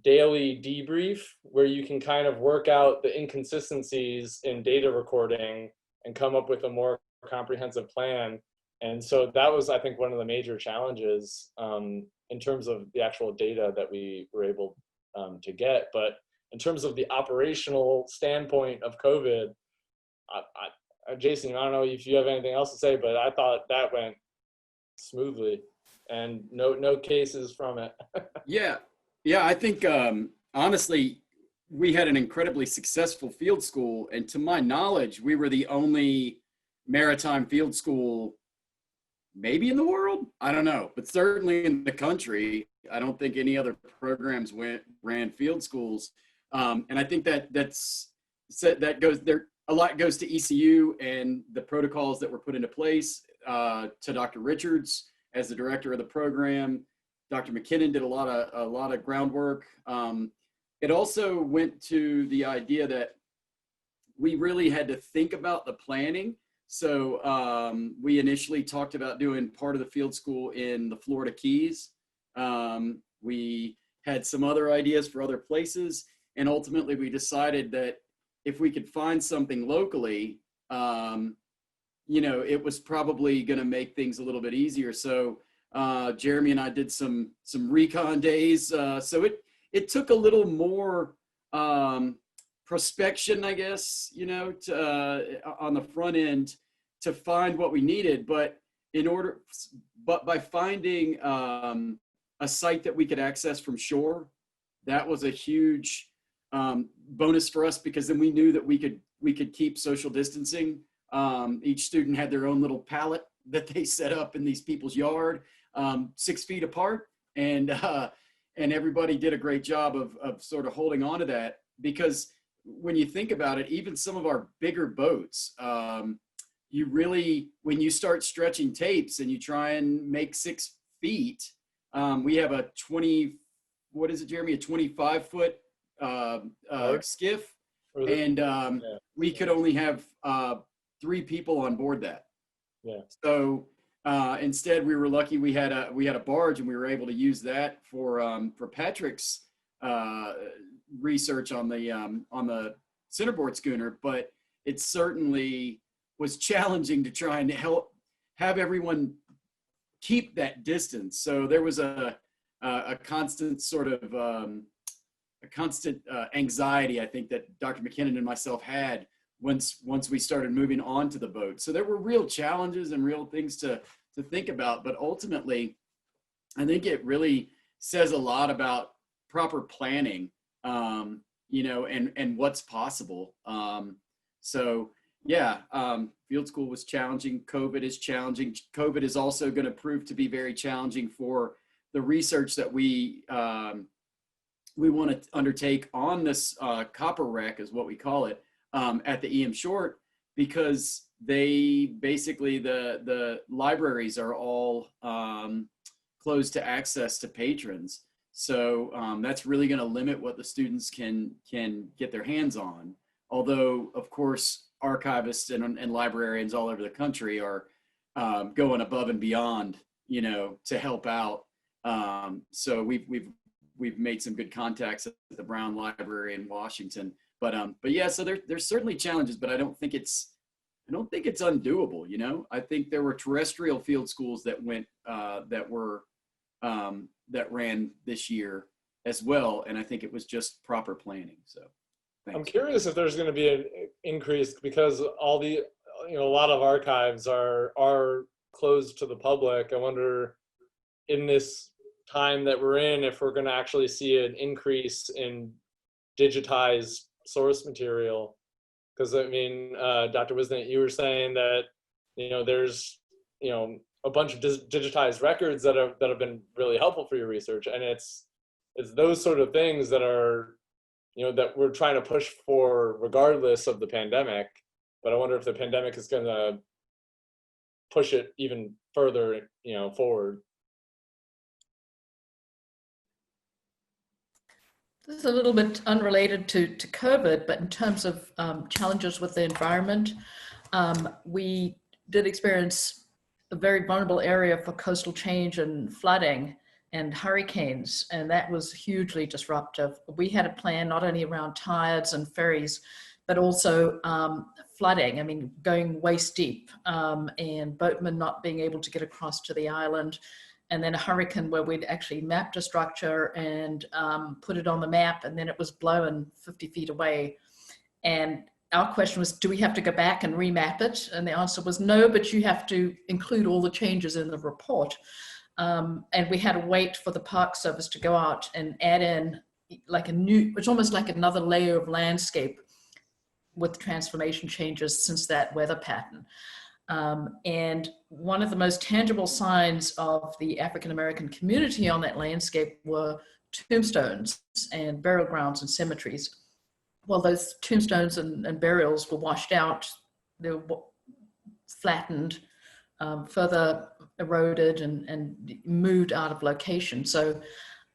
daily debrief where you can kind of work out the inconsistencies in data recording and come up with a more comprehensive plan. And so that was, I think, one of the major challenges in terms of the actual data that we were able to get. But in terms of the operational standpoint of COVID, Jason, I don't know if you have anything else to say, but I thought that went smoothly and no cases from it. Yeah, I think honestly, we had an incredibly successful field school, and to my knowledge, we were the only maritime field school maybe in the world, I don't know, but certainly in the country. I don't think any other programs ran field schools, and I think that goes there. A lot goes to ECU and the protocols that were put into place, to Dr. Richards as the director of the program. Dr. McKinnon did a lot of groundwork. it also went to the idea that we really had to think about the planning. So we initially talked about doing part of the field school in the Florida Keys. We had some other ideas for other places, and ultimately we decided that if we could find something locally, you know, it was probably going to make things a little bit easier. So Jeremy and I did some recon days. So it took a little more prospection, I guess, you know, to, on the front end to find what we needed. But by finding a site that we could access from shore, that was a huge bonus for us, because then we knew that we could keep social distancing. Each student had their own little pallet that they set up in these people's yard, 6 feet apart, and everybody did a great job of sort of holding on to that. Because when you think about it, even some of our bigger boats, you really, when you start stretching tapes and you try and make 6 feet, we have a 20, what is it, Jeremy? A 25-foot skiff, and we could only have 3 people on board that. Yeah. So instead, we were lucky we had a barge, and we were able to use that for Patrick's research on the centerboard schooner. But it certainly was challenging to try and have everyone keep that distance. So there was a constant sort of a constant anxiety, I think, that Dr. McKinnon and myself had once we started moving on to the boat. So there were real challenges and real things to think about. But ultimately, I think it really says a lot about proper planning, you know, and what's possible. So yeah, field school was challenging. COVID is challenging. COVID is also going to prove to be very challenging for the research that we want to undertake on this copper wreck, is what we call it, at the EM Short, because they basically, the libraries are all closed to access to patrons. So that's really going to limit what the students can get their hands on. Although, of course, archivists and librarians all over the country are going above and beyond, you know, to help out. So we've made some good contacts at the Brown Library in Washington. But yeah, so there's certainly challenges, but I don't think it's undoable. You know, I think there were terrestrial field schools that went that ran this year as well, and I think it was just proper planning. So thanks. I'm curious if there's going to be an increase, because all the, you know, a lot of archives are closed to the public. I wonder, in this time that we're in, if we're going to actually see an increase in digitized source material. Because I mean, Dr. Wisnett, you were saying that, you know, there's, you know, a bunch of digitized records that have been really helpful for your research, and it's those sort of things that are, you know, that we're trying to push for regardless of the pandemic. But I wonder if the pandemic is going to push it even further, you know, forward. This is a little bit unrelated to COVID, but in terms of challenges with the environment, we did experience a very vulnerable area for coastal change and flooding and hurricanes, and that was hugely disruptive. We had a plan not only around tides and ferries, but also flooding, I mean, going waist deep, and boatmen not being able to get across to the island. And then a hurricane where we'd actually mapped a structure and put it on the map, and then it was blown 50 feet away. And our question was, do we have to go back and remap it? And the answer was no, but you have to include all the changes in the report. And we had to wait for the Park Service to go out and add in like a new, it's almost like another layer of landscape with transformation changes since that weather pattern. And one of the most tangible signs of the African-American community on that landscape were tombstones and burial grounds and cemeteries. Well, those tombstones and burials were washed out, they were flattened, further eroded and moved out of location. So,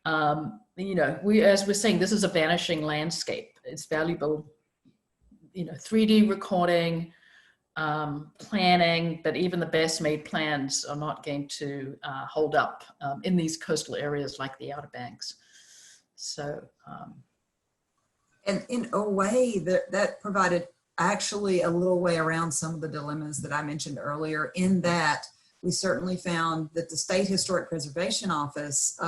you you know, as we're saying, this is a vanishing landscape. It's valuable, you know, 3D recording, planning, but even the best made plans are not going to hold up in these coastal areas like the Outer Banks. So, and in a way that provided actually a little way around some of the dilemmas that I mentioned earlier, in that we certainly found that the State Historic Preservation Office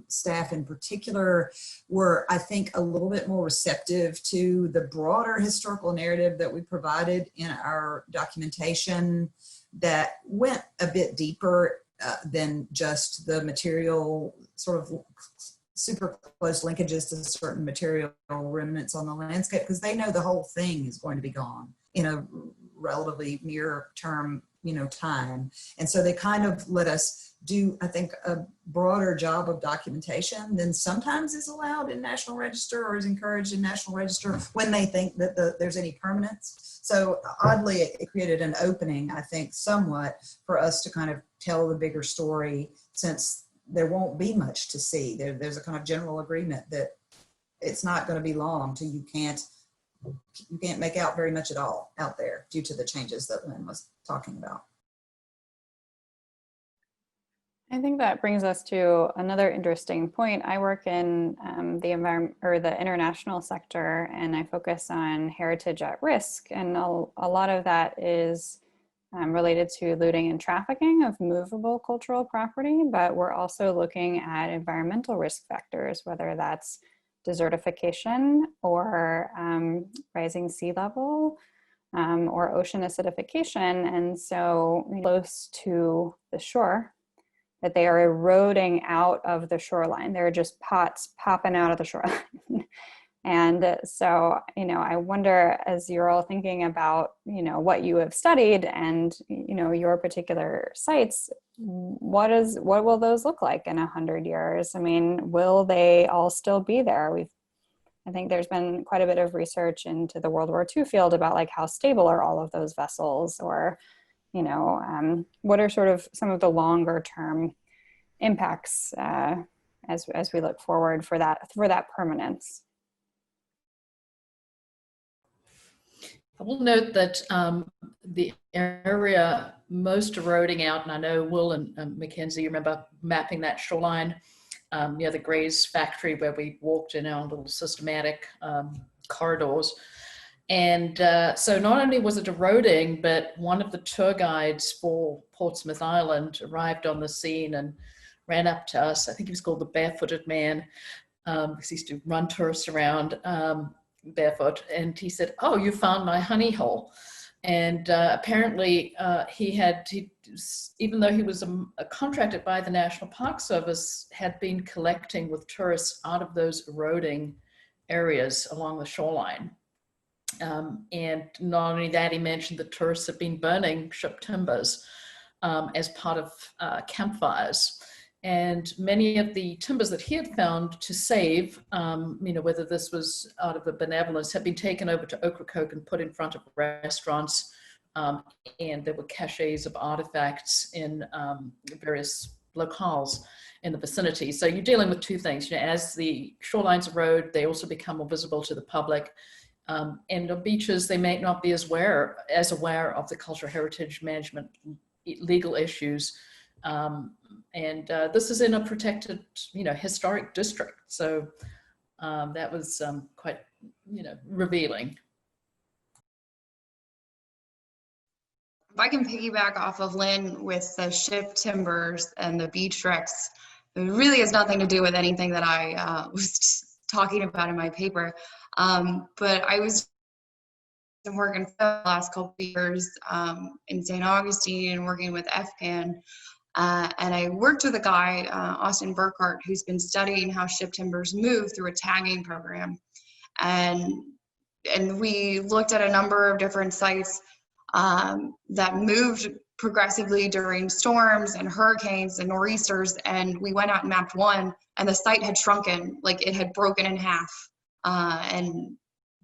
staff in particular were, I think, a little bit more receptive to the broader historical narrative that we provided in our documentation that went a bit deeper than just the material, sort of super close linkages to certain material remnants on the landscape, because they know the whole thing is going to be gone in a relatively near term, you know, time. And so they kind of let us do, I think, a broader job of documentation than sometimes is allowed in National Register or is encouraged in National Register when they think that there's any permanence. So oddly, it created an opening, I think, somewhat for us to kind of tell the bigger story, since there won't be much to see. There's a kind of general agreement that it's not going to be long till you can't make out very much at all out there due to the changes that Lynn was talking about. I think that brings us to another interesting point. I work in the environment or the international sector, and I focus on heritage at risk. And a lot of that is related to looting and trafficking of movable cultural property, but we're also looking at environmental risk factors, whether that's desertification or rising sea level or ocean acidification. And so close to the shore, that they are eroding out of the shoreline. There are just pots popping out of the shoreline. And so, you know, I wonder, as you're all thinking about, you know, what you have studied and, you know, your particular sites, what will those look like in 100 years? I mean, will they all still be there? I think there's been quite a bit of research into the World War II field about like how stable are all of those vessels, or, you know, what are sort of some of the longer term impacts as we look forward for that permanence. I will note that the area most eroding out, and I know Will and Mackenzie, you remember mapping that shoreline near the Gray's factory where we walked in our little systematic corridors. And so not only was it eroding, but one of the tour guides for Portsmouth Island arrived on the scene and ran up to us. I think he was called the Barefooted Man, because he used to run tourists around barefoot. And he said, "Oh, you found my honey hole." And apparently even though he was contracted by the National Park Service, had been collecting with tourists out of those eroding areas along the shoreline. And not only that, he mentioned that tourists have been burning ship timbers as part of campfires. And many of the timbers that he had found to save, you know, whether this was out of a benevolence, had been taken over to Ocracoke and put in front of restaurants. And there were caches of artifacts in various locales in the vicinity. So you're dealing with two things. You know, as the shorelines erode, they also become more visible to the public. And on beaches, they may not be as aware of the cultural heritage management legal issues. And this is in a protected, you know, historic district. So that was quite, you know, revealing. If I can piggyback off of Lynn with the ship timbers and the beach wrecks, it really has nothing to do with anything that I was talking about in my paper. But I was working for the last couple of years in St. Augustine and working with FPAN. And I worked with a guy, Austin Burkhart, who's been studying how ship timbers move through a tagging program. And we looked at a number of different sites that moved progressively during storms and hurricanes and nor'easters. And we went out and mapped one, and the site had shrunken, like it had broken in half. And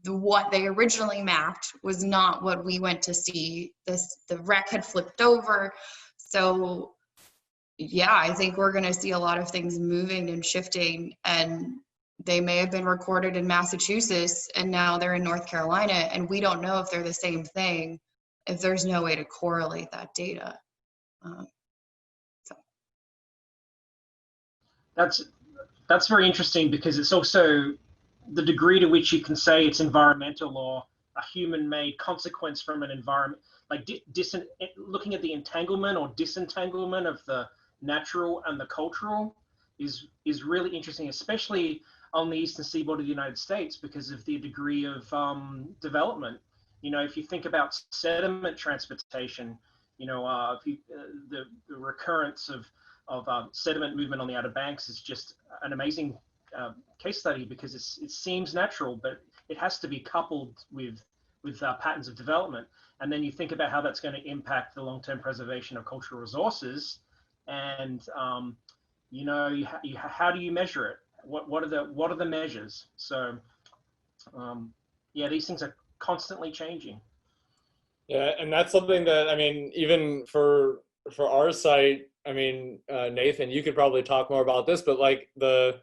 what they originally mapped was not what we went to see. The wreck had flipped over. So yeah, I think we're going to see a lot of things moving and shifting, and they may have been recorded in Massachusetts and now they're in North Carolina, and we don't know if they're the same thing if there's no way to correlate that data. So. That's very interesting, because it's also the degree to which you can say it's environmental or a human-made consequence from an environment, like looking at the entanglement or disentanglement of the natural and the cultural is really interesting, especially on the eastern seaboard of the United States, because of the degree of development. You know, if you think about sediment transportation, you know, the recurrence of sediment movement on the Outer Banks is just an amazing case study, because it seems natural, but it has to be coupled with patterns of development. And then you think about how that's going to impact the long-term preservation of cultural resources, and you know, how do you measure it? What are the measures? So yeah, these things are constantly changing. Yeah, and that's something that, I mean, even for our site, I mean, Nathan, you could probably talk more about this, but like there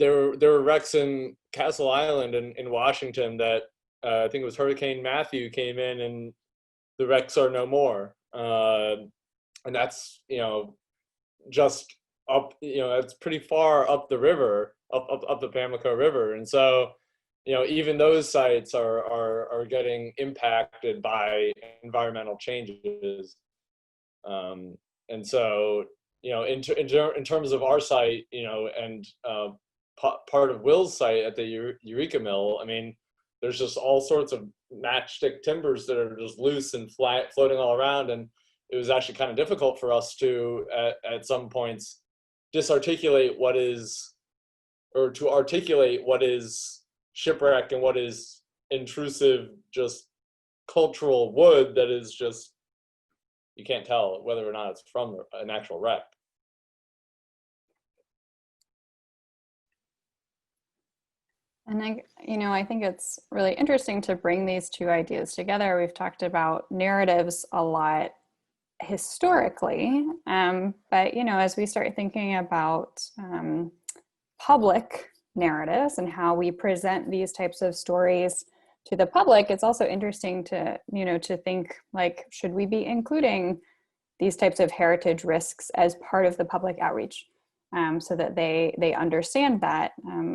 were wrecks in Castle Island in Washington that I think it was Hurricane Matthew came in, and the wrecks are no more. And that's, you know, just up, you know, it's pretty far up the river, up the Pamlico River. And so, you know, even those sites are getting impacted by environmental changes. And so, you know, in terms of our site, you know, and part of Will's site at the Eureka Mill, I mean, there's just all sorts of matchstick timbers that are just loose and floating all around. And it was actually kind of difficult for us to, at some points, disarticulate what is, or to articulate what is shipwreck and what is intrusive, just cultural wood that is just, you can't tell whether or not it's from an actual wreck. And I think it's really interesting to bring these two ideas together. We've talked about narratives a lot historically, but you know, as we start thinking about public narratives and how we present these types of stories to the public, it's also interesting to, you know, to think like, should we be including these types of heritage risks as part of the public outreach, so that they understand that.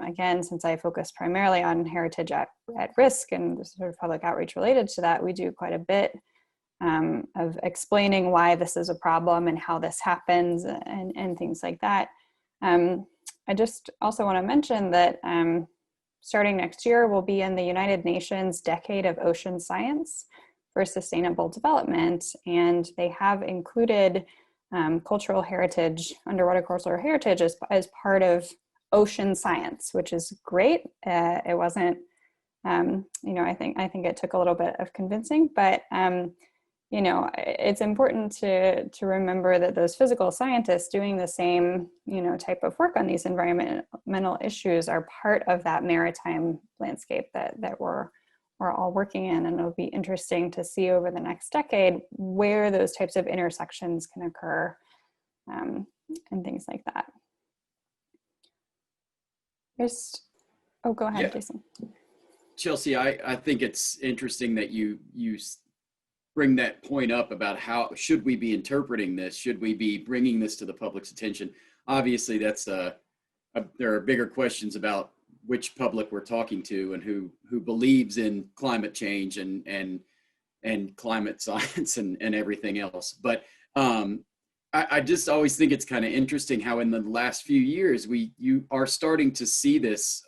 Again, since I focus primarily on heritage at risk and sort of public outreach related to that, we do quite a bit of explaining why this is a problem and how this happens and things like that. I just also want to mention that starting next year, we'll be in the United Nations Decade of Ocean Science for Sustainable Development, and they have included cultural heritage, underwater cultural heritage, as part of ocean science, which is great. It wasn't, you know, I think it took a little bit of convincing, but you know, it's important to remember that those physical scientists doing the same, you know, type of work on these environmental issues are part of that maritime landscape that we're all working in. And it'll be interesting to see over the next decade where those types of intersections can occur, and things like that. Oh, go ahead, yeah. Jason. Chelsea, I think it's interesting that you bring that point up about how should we be interpreting this? Should we be bringing this to the public's attention? Obviously, that's there are bigger questions about which public we're talking to and who believes in climate change and climate science and everything else. But I just always think it's kind of interesting how in the last few years you are starting to see this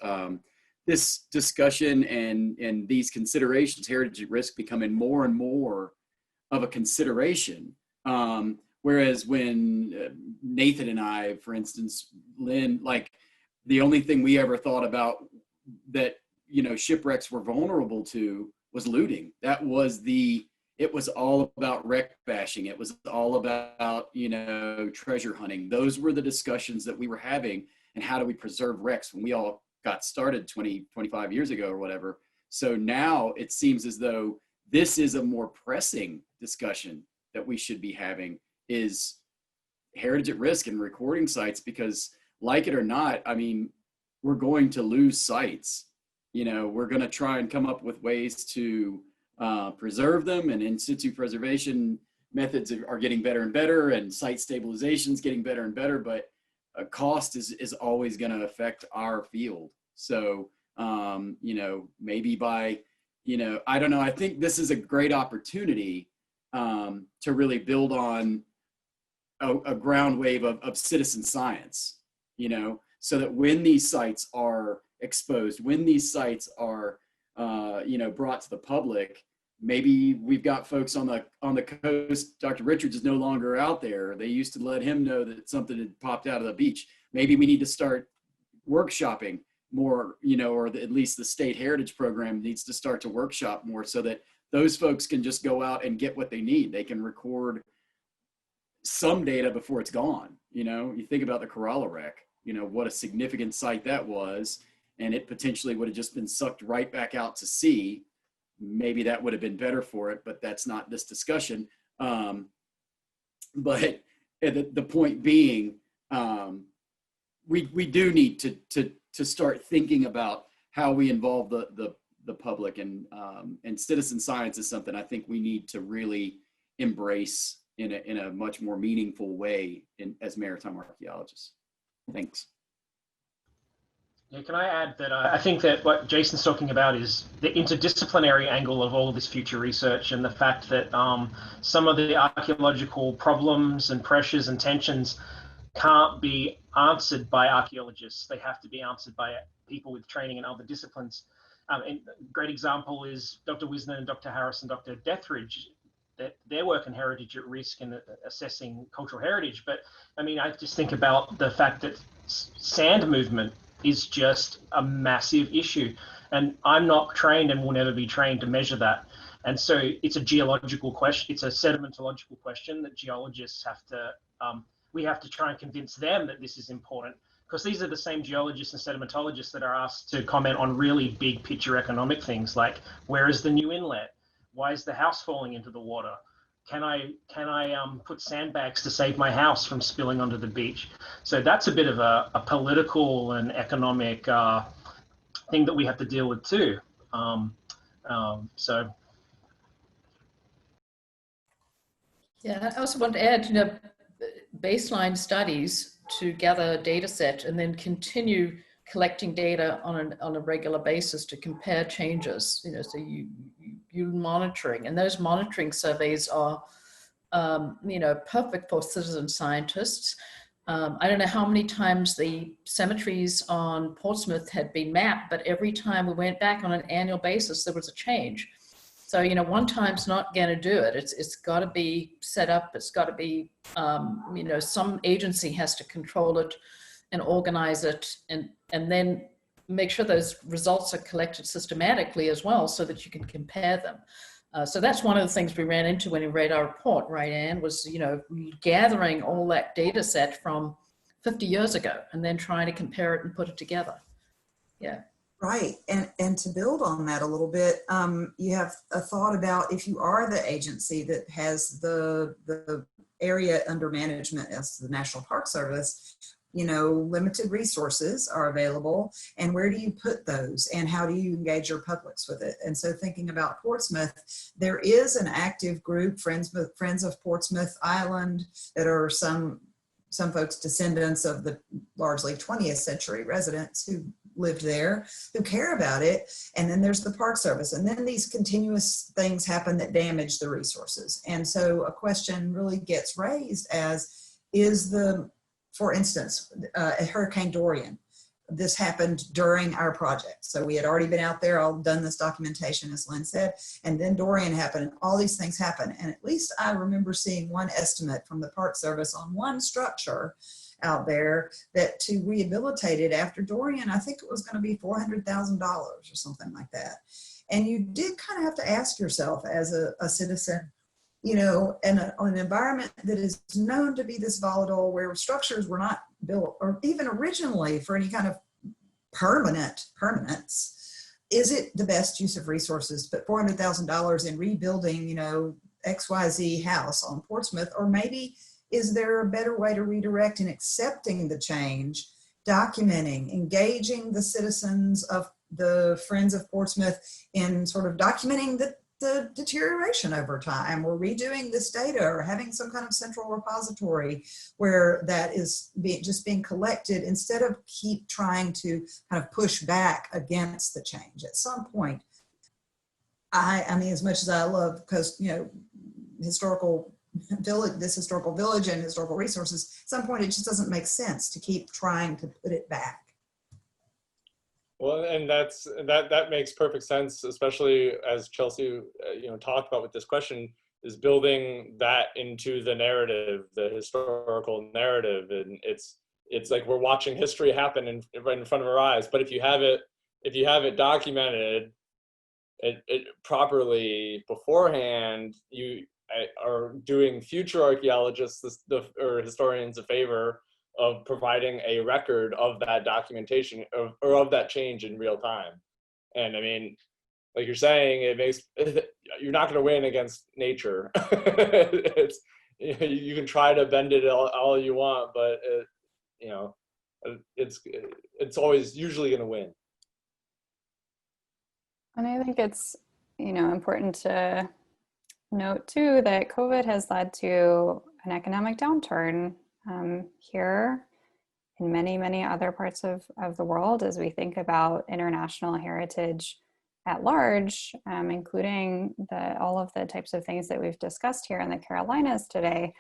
this discussion and these considerations, heritage at risk, becoming more and more of a consideration. Whereas when Nathan and I, for instance, Lynn, like the only thing we ever thought about that, you know, shipwrecks were vulnerable to was looting. It was all about wreck bashing. It was all about, you know, treasure hunting. Those were the discussions that we were having. And how do we preserve wrecks when we all got started 25 years ago or whatever. So now it seems as though this is a more pressing discussion that we should be having, is heritage at risk and recording sites, because like it or not, I mean, we're going to lose sites. You know, we're going to try and come up with ways to preserve them, and in situ preservation methods are getting better and better, and site stabilization is getting better and better, but cost is always going to affect our field. So, you know, maybe by, you know, I don't know, I think this is a great opportunity to really build on a ground wave of citizen science, you know, so that when these sites are exposed, when these sites are, you know, brought to the public, maybe we've got folks on the coast. Dr. Richards is no longer out there. They used to let him know that something had popped out of the beach. Maybe we need to start workshopping more, you know, or at least the state heritage program needs to start to workshop more so that those folks can just go out and get what they need. They can record some data before it's gone. You know, you think about the Kerala wreck, you know, what a significant site that was, and it potentially would have just been sucked right back out to sea. Maybe that would have been better for it, but that's not this discussion. But the point being, we do need to start thinking about how we involve the public, and citizen science is something I think we need to really embrace in a much more meaningful way as maritime archaeologists. Thanks. Yeah, can I add that I think that what Jason's talking about is the interdisciplinary angle of all of this future research, and the fact that some of the archaeological problems and pressures and tensions can't be answered by archaeologists. They have to be answered by people with training in other disciplines. And a great example is Dr. Wisner and Dr. Harris and Dr. Dethridge, that their work in heritage at risk and assessing cultural heritage. But I mean, I just think about the fact that sand movement is just a massive issue, and I'm not trained and will never be trained to measure that. And so it's a geological question, it's a sedimentological question that geologists have to, we have to try and convince them that this is important, because these are the same geologists and sedimentologists that are asked to comment on really big picture economic things like, where is the new inlet? Why is the house falling into the water? Can I put sandbags to save my house from spilling onto the beach? So that's a bit of a political and economic thing that we have to deal with too. So. Yeah, I also want to add, you know, baseline studies to gather a data set and then continue collecting data on a regular basis to compare changes, you know, so you're monitoring, and those monitoring surveys are, you know, perfect for citizen scientists. I don't know how many times the cemeteries on Portsmouth had been mapped, but every time we went back on an annual basis, there was a change. So, you know, one time's not going to do it. It's got to be set up. It's got to be, you know, some agency has to control it and organize it, and then make sure those results are collected systematically as well, so that you can compare them. So that's one of the things we ran into when we read our report, right, Anne, was, you know, gathering all that data set from 50 years ago and then trying to compare it and put it together. Yeah. Right, and to build on that a little bit, you have a thought about if you are the agency that has the area under management as the National Park Service, you know, limited resources are available, and where do you put those, and how do you engage your publics with it? And so thinking about Portsmouth, there is an active group, Friends of Portsmouth Island, that are some folks descendants of the largely 20th century residents who lived there, who care about it. And then there's the Park Service, and then these continuous things happen that damage the resources. And so a question really gets raised as, is the, for instance, Hurricane Dorian, this happened during our project. So we had already been out there, all done this documentation, as Lynn said, and then Dorian happened, and all these things happened. And at least I remember seeing one estimate from the Park Service on one structure out there that to rehabilitate it after Dorian, I think it was going to be $400,000 or something like that. And you did kind of have to ask yourself as a citizen, you know, in an environment that is known to be this volatile, where structures were not built or even originally for any kind of permanence, is it the best use of resources? But $400,000 in rebuilding, you know, XYZ house on Portsmouth, or maybe is there a better way to redirect in accepting the change? documenting, engaging the citizens of the Friends of Portsmouth in sort of documenting the deterioration over time. We're redoing this data or having some kind of central repository where that is just being collected instead of keep trying to kind of push back against the change. At some point, I mean, as much as I love historical village, this historical village and historical resources, at some point it just doesn't make sense to keep trying to put it back. Well, and that makes perfect sense, especially as Chelsea, talked about with this question, is building that into the narrative, the historical narrative, and it's like we're watching history happen right in front of our eyes. But if you have it documented it properly beforehand, you are doing future archaeologists or historians a favor of providing a record of that documentation or of that change in real time. And I mean, like you're saying, you're not going to win against nature. You can try to bend it all you want, but it's always usually going to win. And I think it's, important to note too that COVID has led to an economic downturn here in many, many other parts of the world as we think about international heritage at large, including all of the types of things that we've discussed here in the Carolinas today.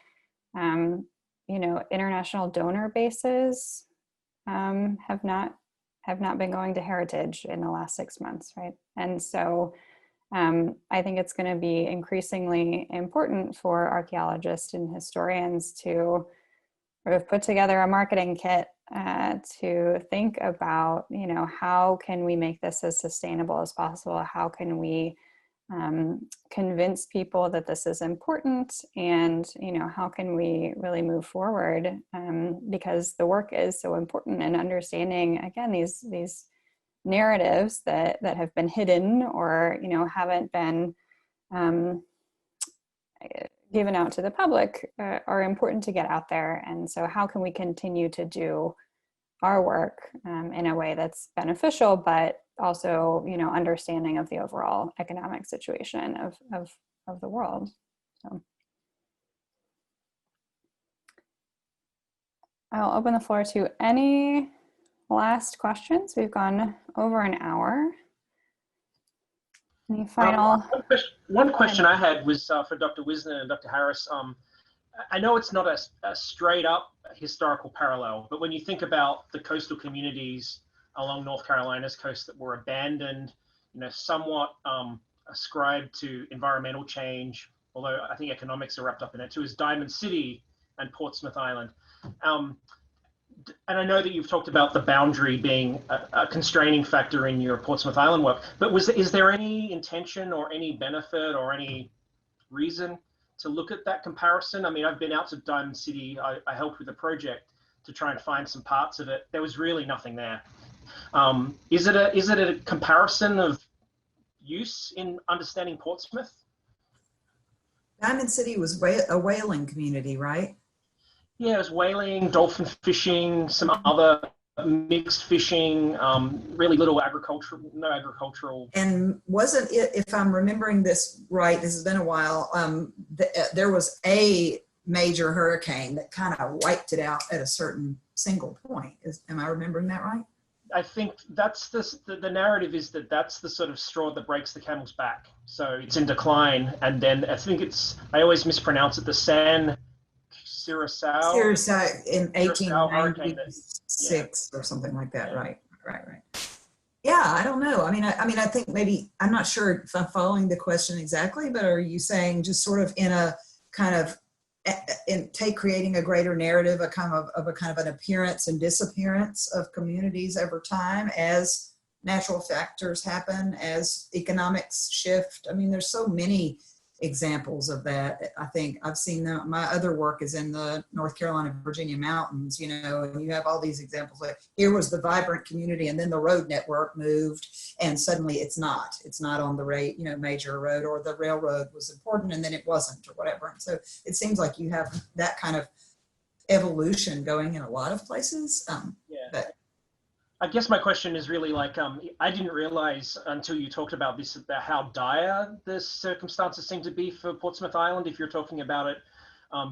International donor bases have not been going to heritage in the last 6 months, right? And so I think it's going to be increasingly important for archaeologists and historians to sort of put together a marketing kit to think about, how can we make this as sustainable as possible? How can we convince people that this is important? And, how can we really move forward? Because the work is so important in understanding, again, these narratives that have been hidden or, haven't been given out to the public are important to get out there. And so how can we continue to do our work in a way that's beneficial, but also, understanding of the overall economic situation of the world. So I'll open the floor to any last questions. We've gone over an hour. Any final? One question I had was for Dr. Wisner and Dr. Harris. I know it's not a straight up historical parallel, but when you think about the coastal communities along North Carolina's coast that were abandoned, somewhat ascribed to environmental change, although I think economics are wrapped up in it too, is Diamond City and Portsmouth Island. And I know that you've talked about the boundary being a constraining factor in your Portsmouth Island work, but is there any intention or any benefit or any reason to look at that comparison? I mean, I've been out to Diamond City. I helped with a project to try and find some parts of it. There was really nothing there. Is it a comparison of use in understanding Portsmouth? Diamond City was a whaling community, right? Yeah, it was whaling, dolphin fishing, some other mixed fishing, really little no agricultural. And wasn't it, if I'm remembering this right, this has been a while, there was a major hurricane that kind of wiped it out at a certain single point. Am I remembering that right? I think that's the narrative is that's the sort of straw that breaks the camel's back. So it's in decline. And then I think I always mispronounce it, the San Curacao in 1896 or something like that. Right. Yeah, I don't know. I mean, I think maybe, I'm not sure if I'm following the question exactly, but are you saying just sort of in a kind of creating a greater narrative, a kind of an appearance and disappearance of communities over time as natural factors happen, as economics shift? I mean, there's so many examples of that. I think I've seen that. My other work is in the North Carolina, Virginia mountains, and you have all these examples. Like here was the vibrant community, and then the road network moved, and suddenly it's not on the major road, or the railroad was important and then it wasn't, or whatever. And so it seems like you have that kind of evolution going in a lot of places. Yeah. But I guess my question is really like, I didn't realize until you talked about this, about how dire the circumstances seem to be for Portsmouth Island. If you're talking about it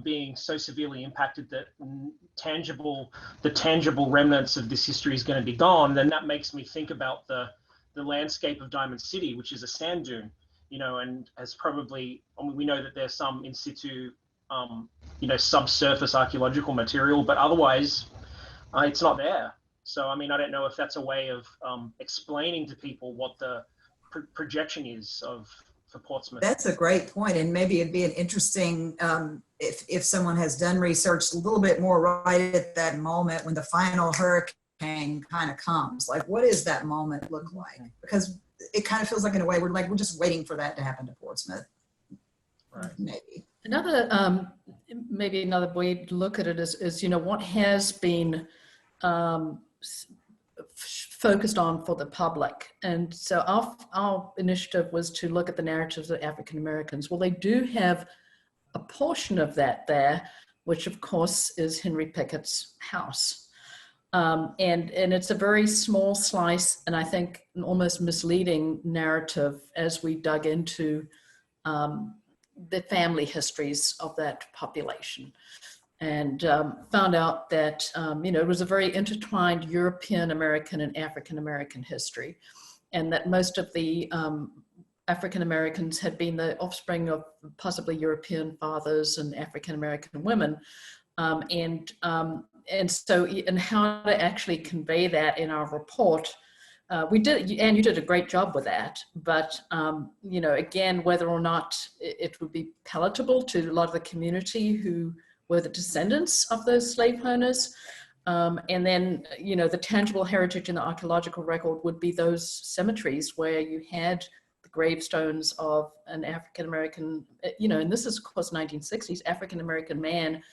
being so severely impacted that the tangible remnants of this history is going to be gone, then that makes me think about the landscape of Diamond City, which is a sand dune, you know, and has probably, I mean, we know that there's some in situ, you know, subsurface archaeological material, but otherwise it's not there. So, I mean, I don't know if that's a way of explaining to people what the projection is for Portsmouth. That's a great point, and maybe it'd be an interesting, if someone has done research a little bit more right at that moment when the final hurricane kind of comes. Like, what does that moment look like? Because it kind of feels like, in a way, we're just waiting for that to happen to Portsmouth. Right. Maybe. Maybe another way to look at it is, you know, what has been focused on for the public. And so our initiative was to look at the narratives of African Americans. Well, they do have a portion of that there, which of course is Henry Pickett's house. And it's a very small slice, and I think an almost misleading narrative as we dug into the family histories of that population. And found out that, you know, it was a very intertwined European American and African American history, and that most of the African Americans had been the offspring of possibly European fathers and African American women. And so, and how to actually convey that in our report, we did, and you did a great job with that. But, you know, again, whether or not it would be palatable to a lot of the community who were the descendants of those slave owners. And then, you know, the tangible heritage in the archaeological record would be those cemeteries where you had the gravestones of an African-American, you know, and this is of course 1960s, African-American man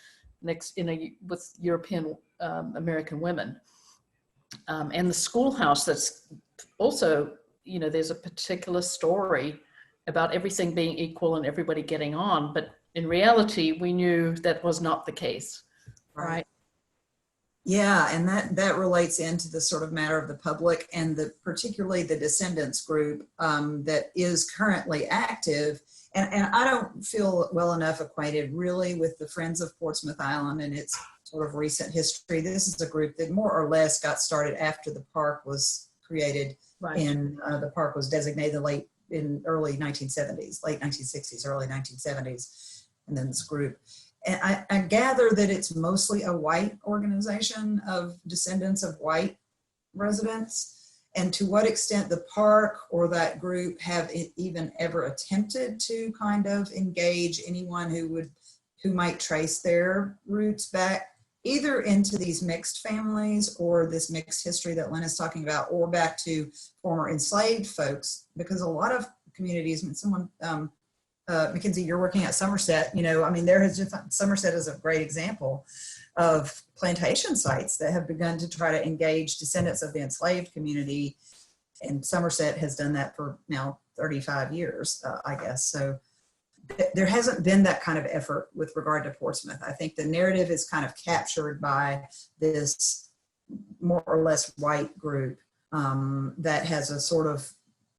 next with European American women. And the schoolhouse that's also, you know, there's a particular story about everything being equal and everybody getting on, but in reality, we knew that was not the case, right? Yeah, and that relates into the sort of matter of the public and particularly the descendants group that is currently active. And I don't feel well enough acquainted really with the Friends of Portsmouth Island and its sort of recent history. This is a group that more or less got started after the park was created. Right. And the park was designated in early 1970s, late 1960s, early 1970s. And then this group. And I gather that it's mostly a white organization of descendants of white residents. And to what extent the park or that group have even ever attempted to kind of engage anyone who might trace their roots back either into these mixed families or this mixed history that Lynn is talking about, or back to former enslaved folks, because a lot of communities, when someone, Mackenzie, you're working at Somerset, you know, I mean, Somerset is a great example of plantation sites that have begun to try to engage descendants of the enslaved community. And Somerset has done that for now 35 years, I guess. So there hasn't been that kind of effort with regard to Portsmouth. I think the narrative is kind of captured by this more or less white group that has a sort of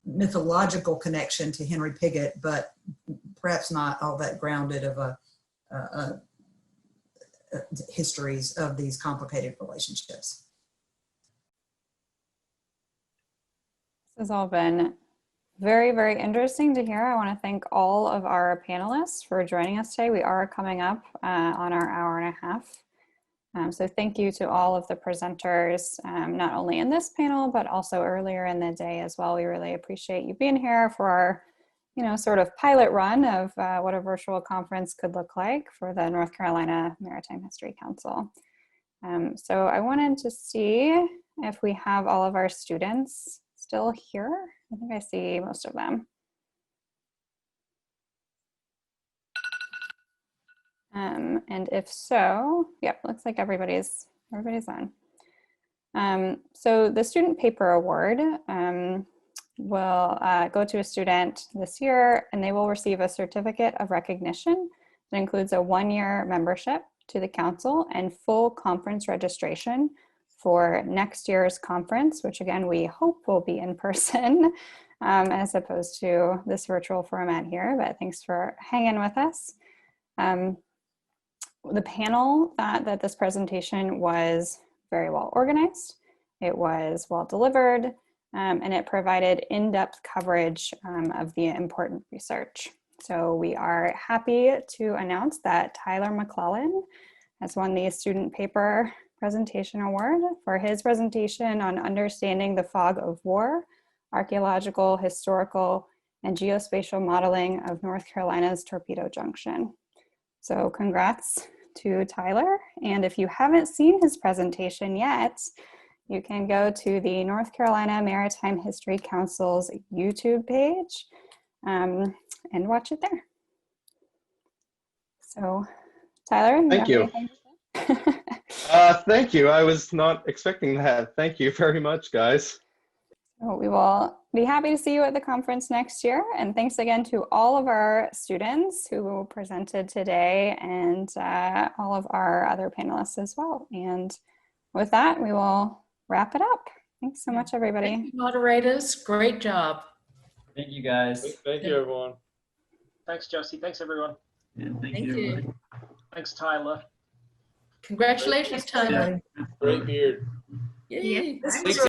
mythological connection to Henry Pickett, but perhaps not all that grounded of histories of these complicated relationships. This has all been very, very interesting to hear. I want to thank all of our panelists for joining us today. We are coming up on our hour and a half. So thank you to all of the presenters, not only in this panel, but also earlier in the day as well. We really appreciate you being here for our, you know, sort of pilot run of what a virtual conference could look like for the North Carolina Maritime History Council. So I wanted to see if we have all of our students still here. I think I see most of them. And if so, yep, looks like everybody's on. So the Student Paper Award will go to a student this year, and they will receive a certificate of recognition that includes a 1-year membership to the council and full conference registration for next year's conference, which again, we hope will be in person as opposed to this virtual format here, but thanks for hanging with us. The panel that this presentation was very well organized. It was well delivered, and it provided in-depth coverage of the important research. So we are happy to announce that Tyler McLellan has won the Student Paper Presentation Award for his presentation on understanding the fog of war, archaeological, historical, and geospatial modeling of North Carolina's Torpedo Junction. So congrats to Tyler. And if you haven't seen his presentation yet, you can go to the North Carolina Maritime History Council's YouTube page and watch it there. So Tyler, Thank you. Thank you. I was not expecting that. Thank you very much, guys. So we will be happy to see you at the conference next year. And thanks again to all of our students who presented today and all of our other panelists as well. And with that, we will wrap it up. Thanks so much, everybody. Thank you, moderators. Great job. Thank you, guys. Thank you, everyone. Thanks, Josie. Thanks, everyone. Yeah, Thank you. Thanks, Tyler. Congratulations, Tyler. Great beard. Yay. Yes. This was